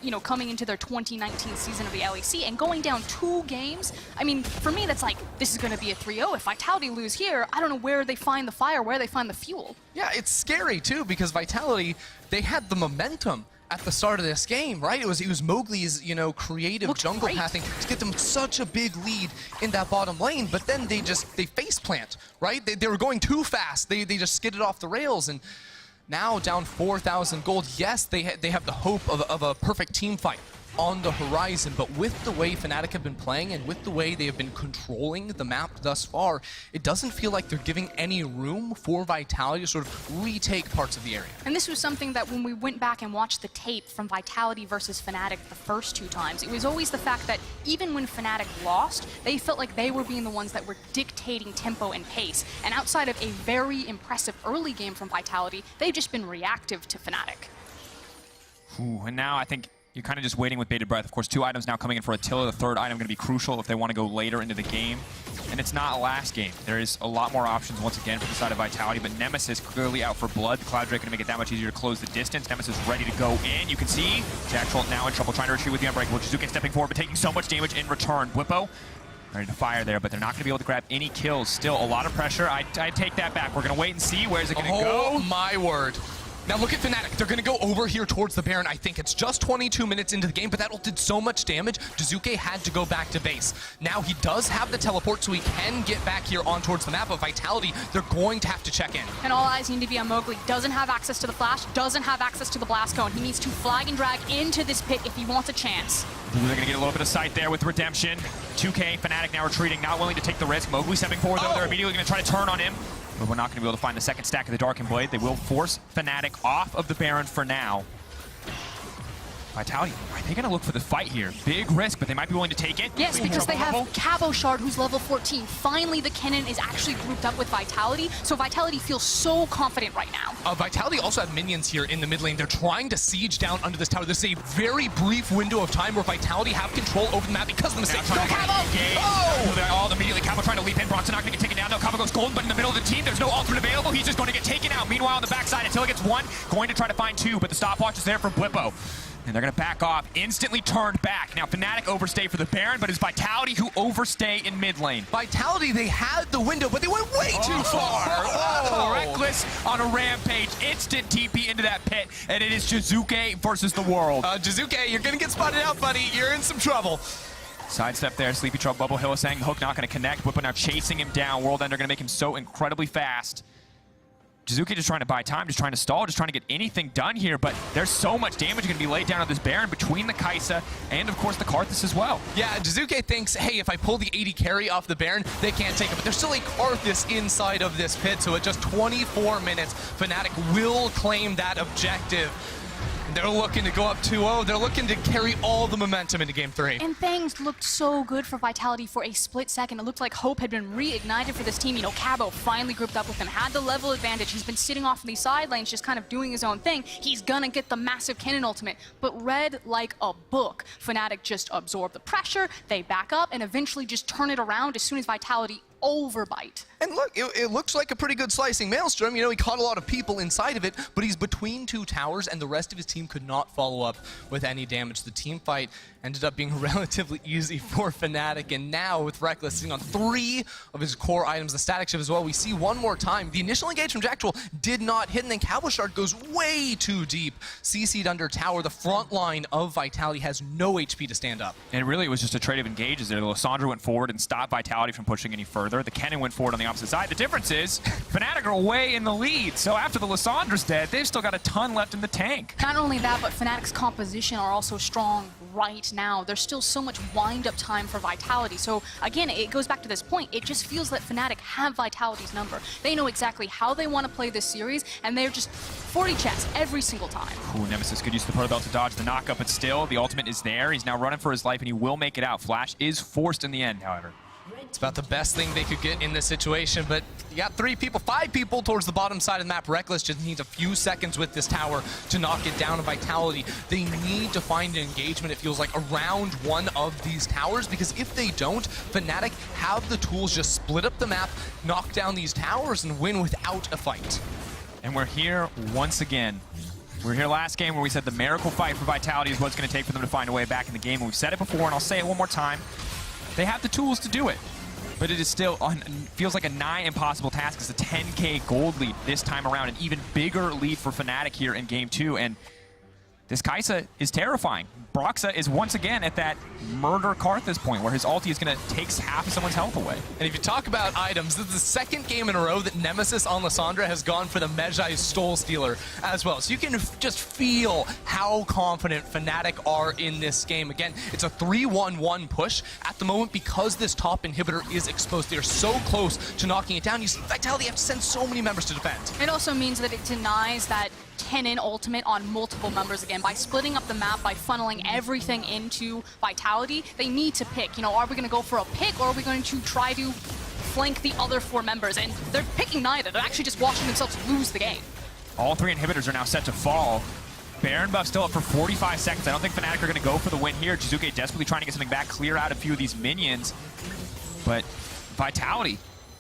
you know, coming into their 2019 season of the LEC and going down 2 games. I mean, for me, that's like, this is going to be a 3-0. If Vitality lose here, I don't know where they find the fire, where they find the fuel. Yeah, it's scary too, because Vitality, they had the momentum at the start of this game, right? It was Mowgli's, you know, creative jungle pathing to get them such a big lead in that bottom lane, but then they face plant, right? They were going too fast. They just skidded off the rails, and now down 4,000 gold. Yes, they have the hope of a perfect team fight on the horizon, but with the way Fnatic have been playing and with the way they have been controlling the map thus far, it doesn't feel like they're giving any room for Vitality to sort of retake parts of the area. And this was something that when we went back and watched the tape from Vitality versus Fnatic the first 2 times, it was always the fact that even when Fnatic lost, they felt like they were being the ones that were dictating tempo and pace. And outside of a very impressive early game from Vitality, they've just been reactive to Fnatic. Ooh, and now I think you're kind of just waiting with bated breath. Of course, 2 items now coming in for Attila. The 3rd item going to be crucial if they want to go later into the game. And it's not a last game. There is a lot more options once again for the side of Vitality, but Nemesis clearly out for blood. Cloud Drake going to make it that much easier to close the distance. Nemesis ready to go in. You can see Jackal now in trouble, trying to retreat with the Unbreakable. Jizuke stepping forward, but taking so much damage in return. Bwipo ready to fire there, but they're not going to be able to grab any kills. Still a lot of pressure. I take that back. We're going to wait and see. Where's it going to go? Oh my word. Now look at Fnatic. They're going to go over here towards the Baron. I think it's just 22 minutes into the game, but that ult did so much damage, Jizuke had to go back to base. Now he does have the teleport, so he can get back here on towards the map, but Vitality, they're going to have to check in. And all eyes need to be on Mowgli. Doesn't have access to the flash, doesn't have access to the blast cone. He needs to flag and drag into this pit if he wants a chance. They're going to get a little bit of sight there with Redemption. 2K, Fnatic now retreating, not willing to take the risk. Mowgli stepping forward, though. They're immediately going to try to turn on him. But we're not going to be able to find the second stack of the Darkened Blade. They will force Fnatic off of the Baron for now. Vitality, are they going to look for the fight here? Big risk, but they might be willing to take it. Yes, because they have Cabochard, who's level 14. Finally, the Kennen is actually grouped up with Vitality, so Vitality feels so confident right now. Vitality also have minions here in the mid lane. They're trying to siege down under this tower. There's a very brief window of time where Vitality have control over the map because of the mistake. Go Cabo! Oh! Immediately, Cabo trying to leap in. Bronson not going to get taken down, though. Cabo goes golden, but in the middle of the team, there's no ultimate available. He's just going to get taken out. Meanwhile, on the backside, Attila gets 1, going to try to find 2, but the stopwatch is there for Bwipo. And they're going to back off, instantly turned back. Now, Fnatic overstay for the Baron, but it's Vitality who overstay in mid lane. Vitality, they had the window, but they went way too far. Oh, Reckless on a rampage. Instant TP into that pit, and it is Jizuke versus the world. Jizuke, you're going to get spotted out, buddy. You're in some trouble. Sidestep there, Sleepy Trouble, Bubble Hill is saying the hook not going to connect. Bwipo now chasing him down. World Ender going to make him so incredibly fast. Jizuke just trying to buy time, just trying to stall, just trying to get anything done here, but there's so much damage going to be laid down on this Baron between the Kai'Sa and, of course, the Karthus as well. Yeah, Jizuke thinks, hey, if I pull the 80 carry off the Baron, they can't take it. But there's still a Karthus inside of this pit, so at just 24 minutes, Fnatic will claim that objective. They're looking to go up 2-0. They're looking to carry all the momentum into Game 3. And things looked so good for Vitality for a split second. It looked like hope had been reignited for this team. You know, Cabo finally grouped up with him, had the level advantage. He's been sitting off in these side lanes, just kind of doing his own thing. He's gonna get the massive cannon ultimate. But read like a book. Fnatic just absorb the pressure, they back up, and eventually just turn it around as soon as Vitality overbite. And look, it looks like a pretty good slicing Maelstrom. You know, he caught a lot of people inside of it, but he's between two towers, and the rest of his team could not follow up with any damage. The team fight ended up being relatively easy for Fnatic, and now with Rekkles sitting on 3 of his core items, the static shift as well, we see one more time. The initial engage from Jacktroll did not hit, and then Cabochard goes way too deep. CC'd under tower. The front line of Vitality has no HP to stand up. And really, it was just a trade of engages there. The Lissandra went forward and stopped Vitality from pushing any further. The Kennen went forward on the opposite side. The difference is, Fnatic are way in the lead. So after the Lissandra's dead, they've still got a ton left in the tank. Not only that, but Fnatic's composition are also strong right now. There's still so much wind-up time for Vitality. So again, it goes back to this point. It just feels that Fnatic have Vitality's number. They know exactly how they want to play this series, and they're just 40 chess every single time. Ooh, Nemesis could use the Proto Belt to dodge the knockup, but still, the ultimate is there. He's now running for his life, and he will make it out. Flash is forced in the end, however. It's about the best thing they could get in this situation, but you got 5 people towards the bottom side of the map. Rekkles just needs a few seconds with this tower to knock it down to Vitality. They need to find an engagement, it feels like, around one of these towers, because if they don't, Fnatic have the tools, just split up the map, knock down these towers, and win without a fight. And we're here once again. We were here last game where we said the miracle fight for Vitality is what it's going to take for them to find a way back in the game. And we've said it before, and I'll say it one more time. They have the tools to do it. But it is still, feels like a nigh impossible task. It's a 10K gold lead this time around. An even bigger lead for Fnatic here in Game 2. And this Kai'Sa is terrifying. Broxa is once again at that murder Karthus point where his ulti is going to take half of someone's health away. And if you talk about items, this is the second game in a row that Nemesis on Lissandra has gone for the Mejai's Stole Stealer as well. So you can just feel how confident Fnatic are in this game. Again, it's a 3-1-1 push at the moment because this top inhibitor is exposed. They are so close to knocking it down. You see Vitality have to send so many members to defend. It also means that it denies that Kennen ultimate on multiple members again. By splitting up the map, by funneling everything into Vitality, they need to pick. You know, are we going to go for a pick, or are we going to try to flank the other 4 members? And they're picking neither. They're actually just watching themselves lose the game. All 3 inhibitors are now set to fall. Baron buff still up for 45 seconds. I don't think Fnatic are going to go for the win here. Jizuke desperately trying to get something back, clear out a few of these minions. But Vitality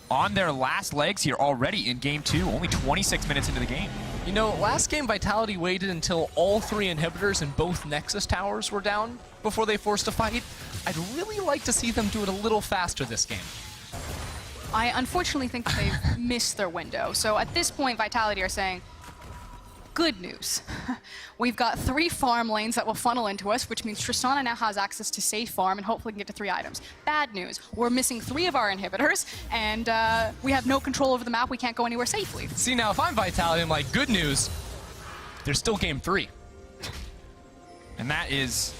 on their last legs here already in Game 2, only 26 minutes into the game. You know, last game Vitality waited until all 3 inhibitors and both Nexus towers were down before they forced a fight. I'd really like to see them do it a little faster this game. I unfortunately think that they've missed their window. So at this point, Vitality are saying, good news. We've got 3 farm lanes that will funnel into us, which means Tristana now has access to safe farm and hopefully can get to 3 items. Bad news, we're missing 3 of our inhibitors, and we have no control over the map. We can't go anywhere safely. See, now if I'm Vitality, I'm like, good news, there's still Game 3. And that is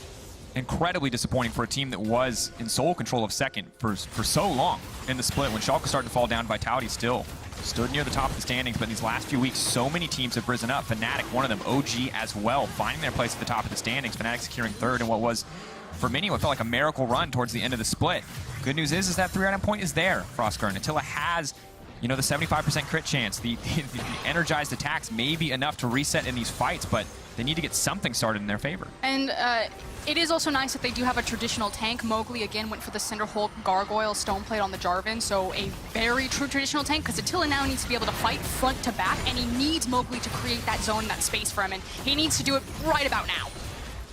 incredibly disappointing for a team that was in sole control of second for so long in the split. When Schalke started to fall down, Vitality still stood near the top of the standings, but in these last few weeks, so many teams have risen up. Fnatic, one of them, OG as well, finding their place at the top of the standings. Fnatic securing 3rd in what was, for many, what felt like a miracle run towards the end of the split. Good news is that 3-item point is there, Frostgurn. Attila has, you know, the 75% crit chance. The energized attacks may be enough to reset in these fights, but they need to get something started in their favor. And it is also nice that they do have a traditional tank. Mowgli again went for the Cinderhulk Gargoyle Stoneplate on the Jarvan, so a very true traditional tank, because Attila now needs to be able to fight front to back, and he needs Mowgli to create that zone, that space for him, and he needs to do it right about now.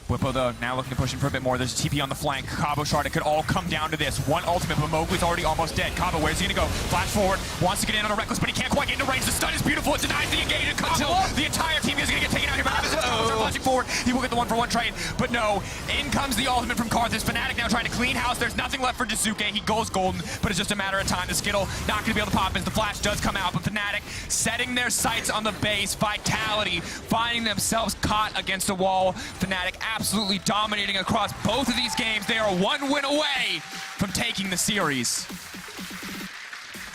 Whippo, though, now looking to push in for a bit more. There's a TP on the flank. Cabo Shard, it could all come down to this. One ultimate, but Mowgli's already almost dead. Cabo, where's he going to go? Flash forward, wants to get in on a Reckless, but he can't quite get into range. The stun is beautiful. It denies the engage until the entire team is going to get taken out here. But Cabo Shard flashing forward. He will get the one-for-one trade. But no, in comes the ultimate from Karthus. Fnatic now trying to clean house. There's nothing left for Jisuke. He goes golden, but it's just a matter of time. The Skittle not going to be able to pop as the flash does come out. But Fnatic setting their sights on the base. Vitality finding themselves caught against a wall. Fnatic absolutely dominating across both of these games. They are one win away from taking the series.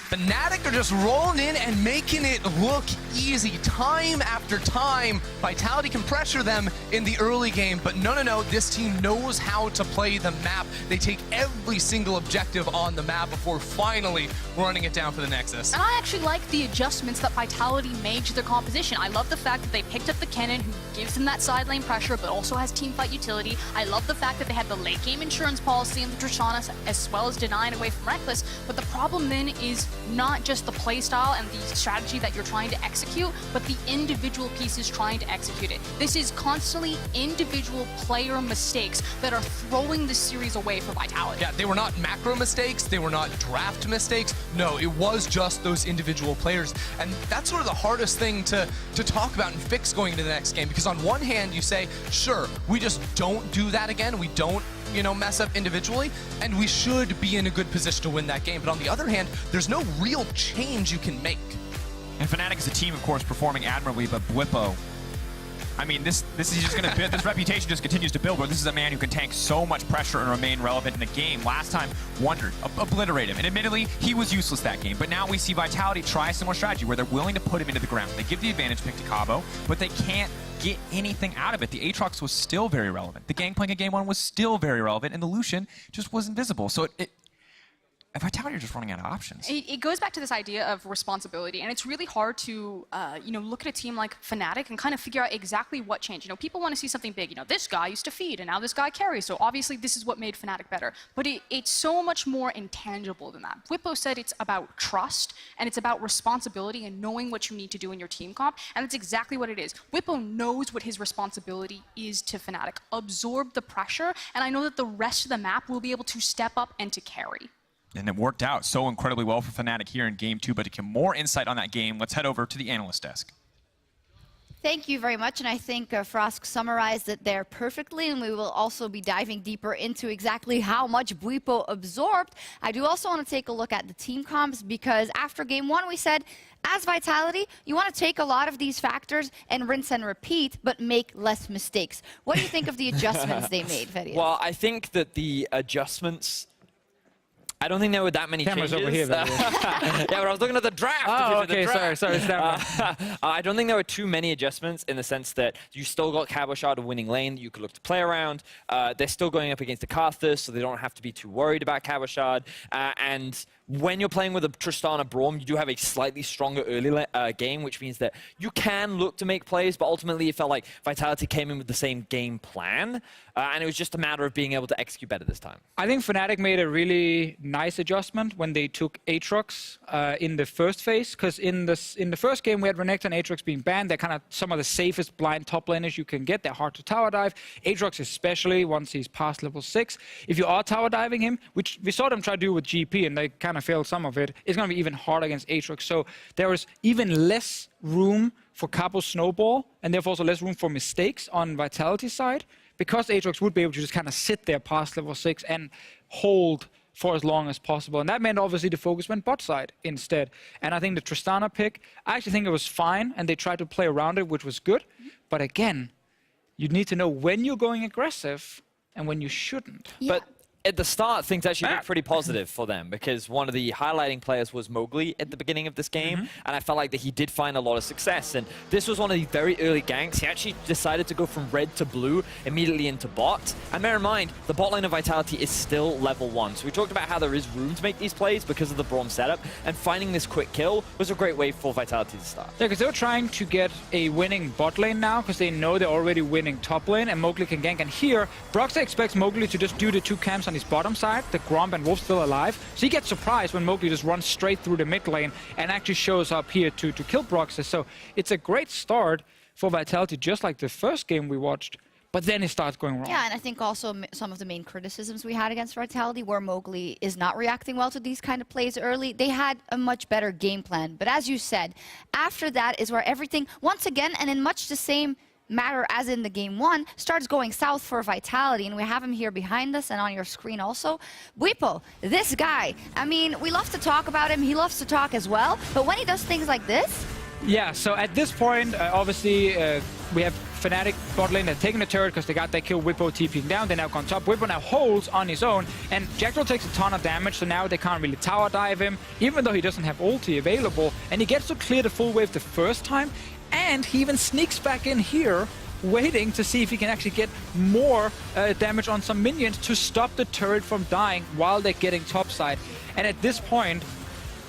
Fnatic are just rolling in and making it look easy time after time. Vitality can pressure them in the early game, but no, this team knows how to play the map. They take every single objective on the map before finally running it down for the Nexus. And I actually like the adjustments that Vitality made to their composition. I love the fact that they picked up the Kennen, who gives them that side lane pressure, but also has teamfight utility. I love the fact that they had the late game insurance policy in the Tristana, as well as denying away from Reckless. But the problem then is not just the playstyle and the strategy that you're trying to execute, but the individual pieces trying to execute it. This is constantly individual player mistakes that are throwing the series away for Vitality. Yeah, they were not macro mistakes, they were not draft mistakes. No, it was just those individual players. And that's sort of the hardest thing to talk about and fix going into the next game, because on one hand you say, sure, we just don't do that again, we don't mess up individually, and we should be in a good position to win that game. But on the other hand, there's no real change you can make. And Fnatic is a team, of course, performing admirably, but Whippo, I mean, this is just going to build, this reputation just continues to build, where this is a man who can tank so much pressure and remain relevant in the game. Last time, wondered, obliterate him. And admittedly, he was useless that game. But now we see Vitality try a similar strategy where they're willing to put him into the ground. They give the advantage pick to Cabo, but they can't get anything out of it. The Aatrox was still very relevant. The Gangplank in game one was still very relevant, and the Lucian just was invisible. So Vitality are just running out of options. It goes back to this idea of responsibility, and it's really hard to, look at a team like Fnatic and kind of figure out exactly what changed. People want to see something big. This guy used to feed, and now this guy carries. So obviously, this is what made Fnatic better. But it's so much more intangible than that. Whippo said it's about trust, and it's about responsibility and knowing what you need to do in your team comp, and that's exactly what it is. Whippo knows what his responsibility is to Fnatic. Absorb the pressure, and I know that the rest of the map will be able to step up and to carry. And it worked out so incredibly well for Fnatic here in game 2, but to get more insight on that game, let's head over to the analyst desk. Thank you very much, and I think Frosk summarized it there perfectly, and we will also be diving deeper into exactly how much Bwipo absorbed. I do also want to take a look at the team comps, because after game 1 we said, as Vitality, you want to take a lot of these factors and rinse and repeat, but make less mistakes. What do you think of the adjustments they made, Fedius? Well, I think that the adjustments, I don't think there were that many Cameras changes. over here. Yeah, but I was looking at the draft. Oh, the okay, draft. sorry. I don't think there were too many adjustments in the sense that you still got Cabo Shard, a winning lane that you could look to play around. They're still going up against the Karthus, so they don't have to be too worried about Cabo Shard. And when you're playing with a Tristana Braum, you do have a slightly stronger early game, which means that you can look to make plays, but ultimately it felt like Vitality came in with the same game plan, and it was just a matter of being able to execute better this time. I think Fnatic made a really nice adjustment when they took Aatrox in the first phase, because in the first game we had Renekton and Aatrox being banned. They're kind of some of the safest blind top laners you can get. They're hard to tower dive. Aatrox especially, once he's past level 6. If you are tower diving him, which we saw them try to do with GP, and they kind of failed some of it, it's going to be even harder against Aatrox. So there was even less room for Cabo Snowball, and therefore also less room for mistakes on Vitality's side, because Aatrox would be able to just kind of sit there past level 6 and hold for as long as possible. And that meant obviously the focus went bot side instead. And I think the Tristana pick, I actually think it was fine, and they tried to play around it, which was good. But again, you need to know when you're going aggressive and when you shouldn't. Yeah. But at the start, things actually looked pretty positive for them, because one of the highlighting players was Mowgli at the beginning of this game, and I felt like that he did find a lot of success. And this was one of the very early ganks. He actually decided to go from red to blue immediately into bot. And bear in mind, the bot lane of Vitality is still level 1. So we talked about how there is room to make these plays because of the Braum setup, and finding this quick kill was a great way for Vitality to start. Yeah, because they were trying to get a winning bot lane now, because they know they're already winning top lane, and Mowgli can gank. And here, Broxah expects Mowgli to just do the 2 camps on his bottom side, the Gromp and Wolf still alive. So he gets surprised when Mowgli just runs straight through the mid lane and actually shows up here to kill Broxah. So it's a great start for Vitality, just like the first game we watched. but then it starts going wrong. Yeah, and I think also some of the main criticisms we had against Vitality where Mowgli is not reacting well to these kind of plays early. They had a much better game plan. But as you said, after that is where everything, once again, and in much the same matter as in the game one, starts going south for Vitality. And we have him here behind us and on your screen also. Bwipo, this guy, I mean, we love to talk about him. He loves to talk as well. But when he does things like this... Yeah, so at this point, obviously, we have Fnatic bot lane that's taking the turret because they got that kill. Bwipo TPing down. They now gone top. Bwipo now holds on his own. And Jackdaw takes a ton of damage, so now they can't really tower dive him, even though he doesn't have ulti available. And he gets to clear the full wave the first time. And he even sneaks back in here, waiting to see if he can actually get more damage on some minions to stop the turret from dying while they're getting topside. And at this point,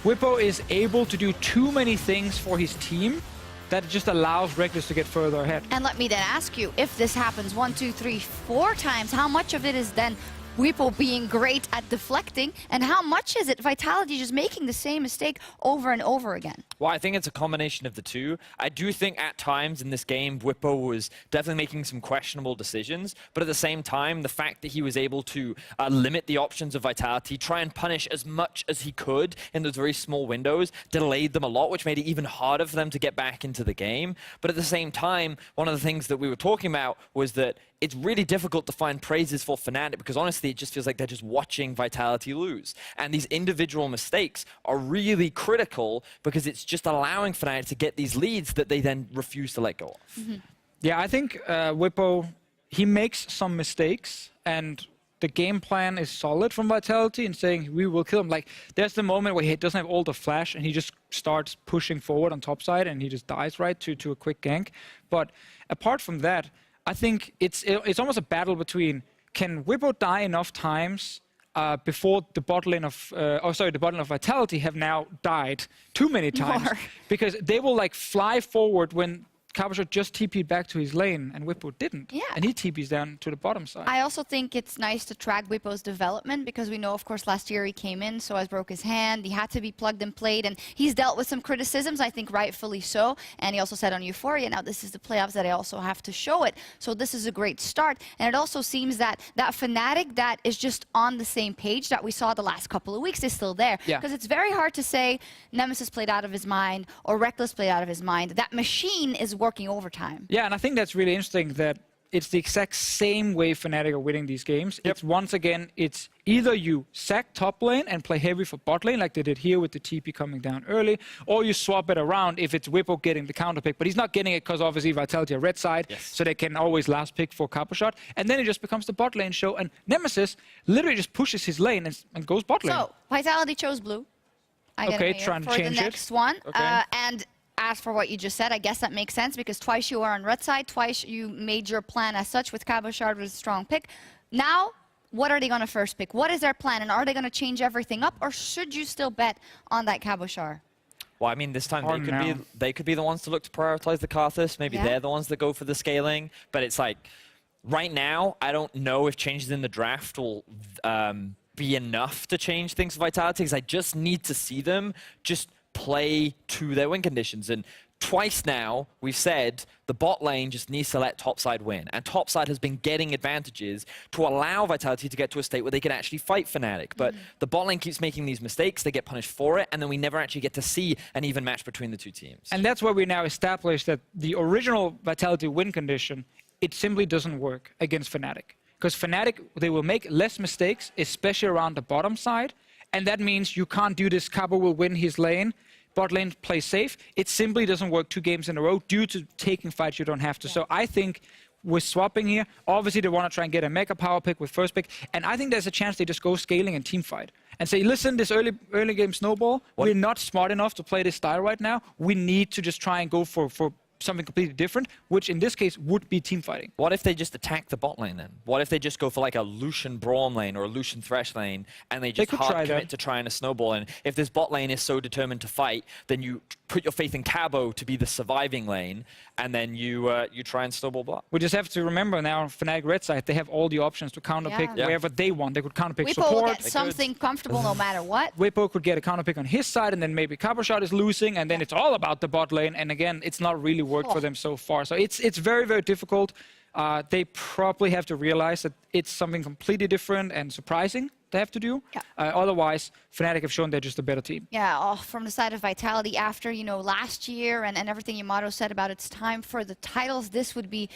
Bwipo is able to do too many things for his team that just allows Reckless to get further ahead. And let me then ask you, if this happens 1, 2, 3, 4 times, how much of it is then Bwipo being great at deflecting, and how much is it Vitality just making the same mistake over and over again? Well, I think it's a combination of the two. I do think at times in this game, Bwipo was definitely making some questionable decisions, but at the same time, the fact that he was able to limit the options of Vitality, try and punish as much as he could in those very small windows, delayed them a lot, which made it even harder for them to get back into the game. But at the same time, one of the things that we were talking about was that it's really difficult to find praises for Fnatic because honestly, it just feels like they're just watching Vitality lose. And these individual mistakes are really critical because it's just allowing Fnatic to get these leads that they then refuse to let go of. Mm-hmm. Yeah, I think Bwipo, he makes some mistakes and the game plan is solid from Vitality in saying we will kill him. Like, there's the moment where he doesn't have all the flash and he just starts pushing forward on top side and he just dies right to a quick gank. But apart from that, I think it's almost a battle between can Bwipo die enough times before the bot lane of the bot lane of Vitality have now died too many times because they will like fly forward when Cabochard just TP'd back to his lane and Bwipo didn't. Yeah. And he TP's down to the bottom side. I also think it's nice to track Bwipo's development because we know, of course, last year he came in, so has broke his hand. He had to be plugged and played, and he's dealt with some criticisms, I think rightfully so. And he also said on Euphoria, now this is the playoffs that I also have to show it. So this is a great start. And it also seems that that Fnatic that is just on the same page that we saw the last couple of weeks is still there. Because it's very hard to say Nemesis played out of his mind or Reckless played out of his mind. That machine is working overtime. Yeah, and I think that's really interesting that it's the exact same way Fnatic are winning these games. It's once again, it's either you sack top lane and play heavy for bot lane like they did here with the TP coming down early, or you swap it around if it's Bwipo getting the counter pick. But he's not getting it because obviously Vitality are red side, so they can always last pick for Cabochard. And then it just becomes the bot lane show, and Nemesis literally just pushes his lane and goes bot lane. So Vitality chose blue. Okay, trying to change the next one. Okay. And as for what you just said, I guess that makes sense because twice you are on red side, twice you made your plan as such with Cabochard with a strong pick. Now, what are they going to first pick? What is their plan? And are they going to change everything up? Or should you still bet on that Cabochard? Well, I mean, this time Or they could be the ones to look to prioritize the Karthus. Maybe they're the ones that go for the scaling. But it's like, right now, I don't know if changes in the draft will be enough to change things for Vitality because I just need to see them just play to their win conditions. And twice now, we've said the bot lane just needs to let topside win. And topside has been getting advantages to allow Vitality to get to a state where they can actually fight Fnatic. But the bot lane keeps making these mistakes, they get punished for it, and then we never actually get to see an even match between the two teams. And that's where we now establish that the original Vitality win condition, it simply doesn't work against Fnatic. Because Fnatic, they will make less mistakes, especially around the bottom side. And that means you can't do this, Cabo will win his lane, bot lane play safe. It simply doesn't work 2 games in a row due to taking fights you don't have to. So I think with swapping here, obviously they want to try and get a mega power pick with first pick. And I think there's a chance they just go scaling and team fight. And say, listen, this early game snowball, we're not smart enough to play this style right now. We need to just try and go for something completely different, which in this case would be team fighting. What if they just attack the bot lane then? What if they just go for like a Lucian Braum lane or a Lucian Thresh lane and they just hard commit to trying to snowball? And if this bot lane is so determined to fight, then you put your faith in Cabo to be the surviving lane, and then you try and snowball bot. We just have to remember now, Fnatic red side, they have all the options to counterpick wherever they want. They could counterpick Bwipo support. will get something comfortable no matter what. Bwipo could get a counterpick on his side, and then maybe Cabochard is losing, and then it's all about the bot lane. And again, it's not really worked for them so far. So it's very, very difficult. they probably have to realize that it's something completely different and surprising they have to do. Yeah. Otherwise, Fnatic have shown they're just a better team. Yeah, from the side of Vitality, after, last year and everything Yamato said about it's time for the titles, this would be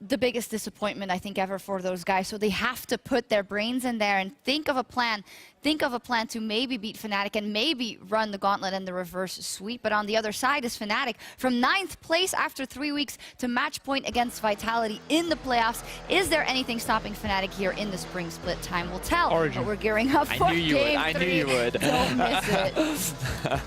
the biggest disappointment, I think, ever for those guys. So they have to put their brains in there and think of a plan. Think of a plan to maybe beat Fnatic and maybe run the gauntlet and the reverse sweep. But on the other side is Fnatic from 9th place after 3 weeks to match point against Vitality in the playoffs. Is there anything stopping Fnatic here in the spring split? Time will tell. Origin. But we're gearing up for I knew you would. game I knew 3. you would. Don't miss it.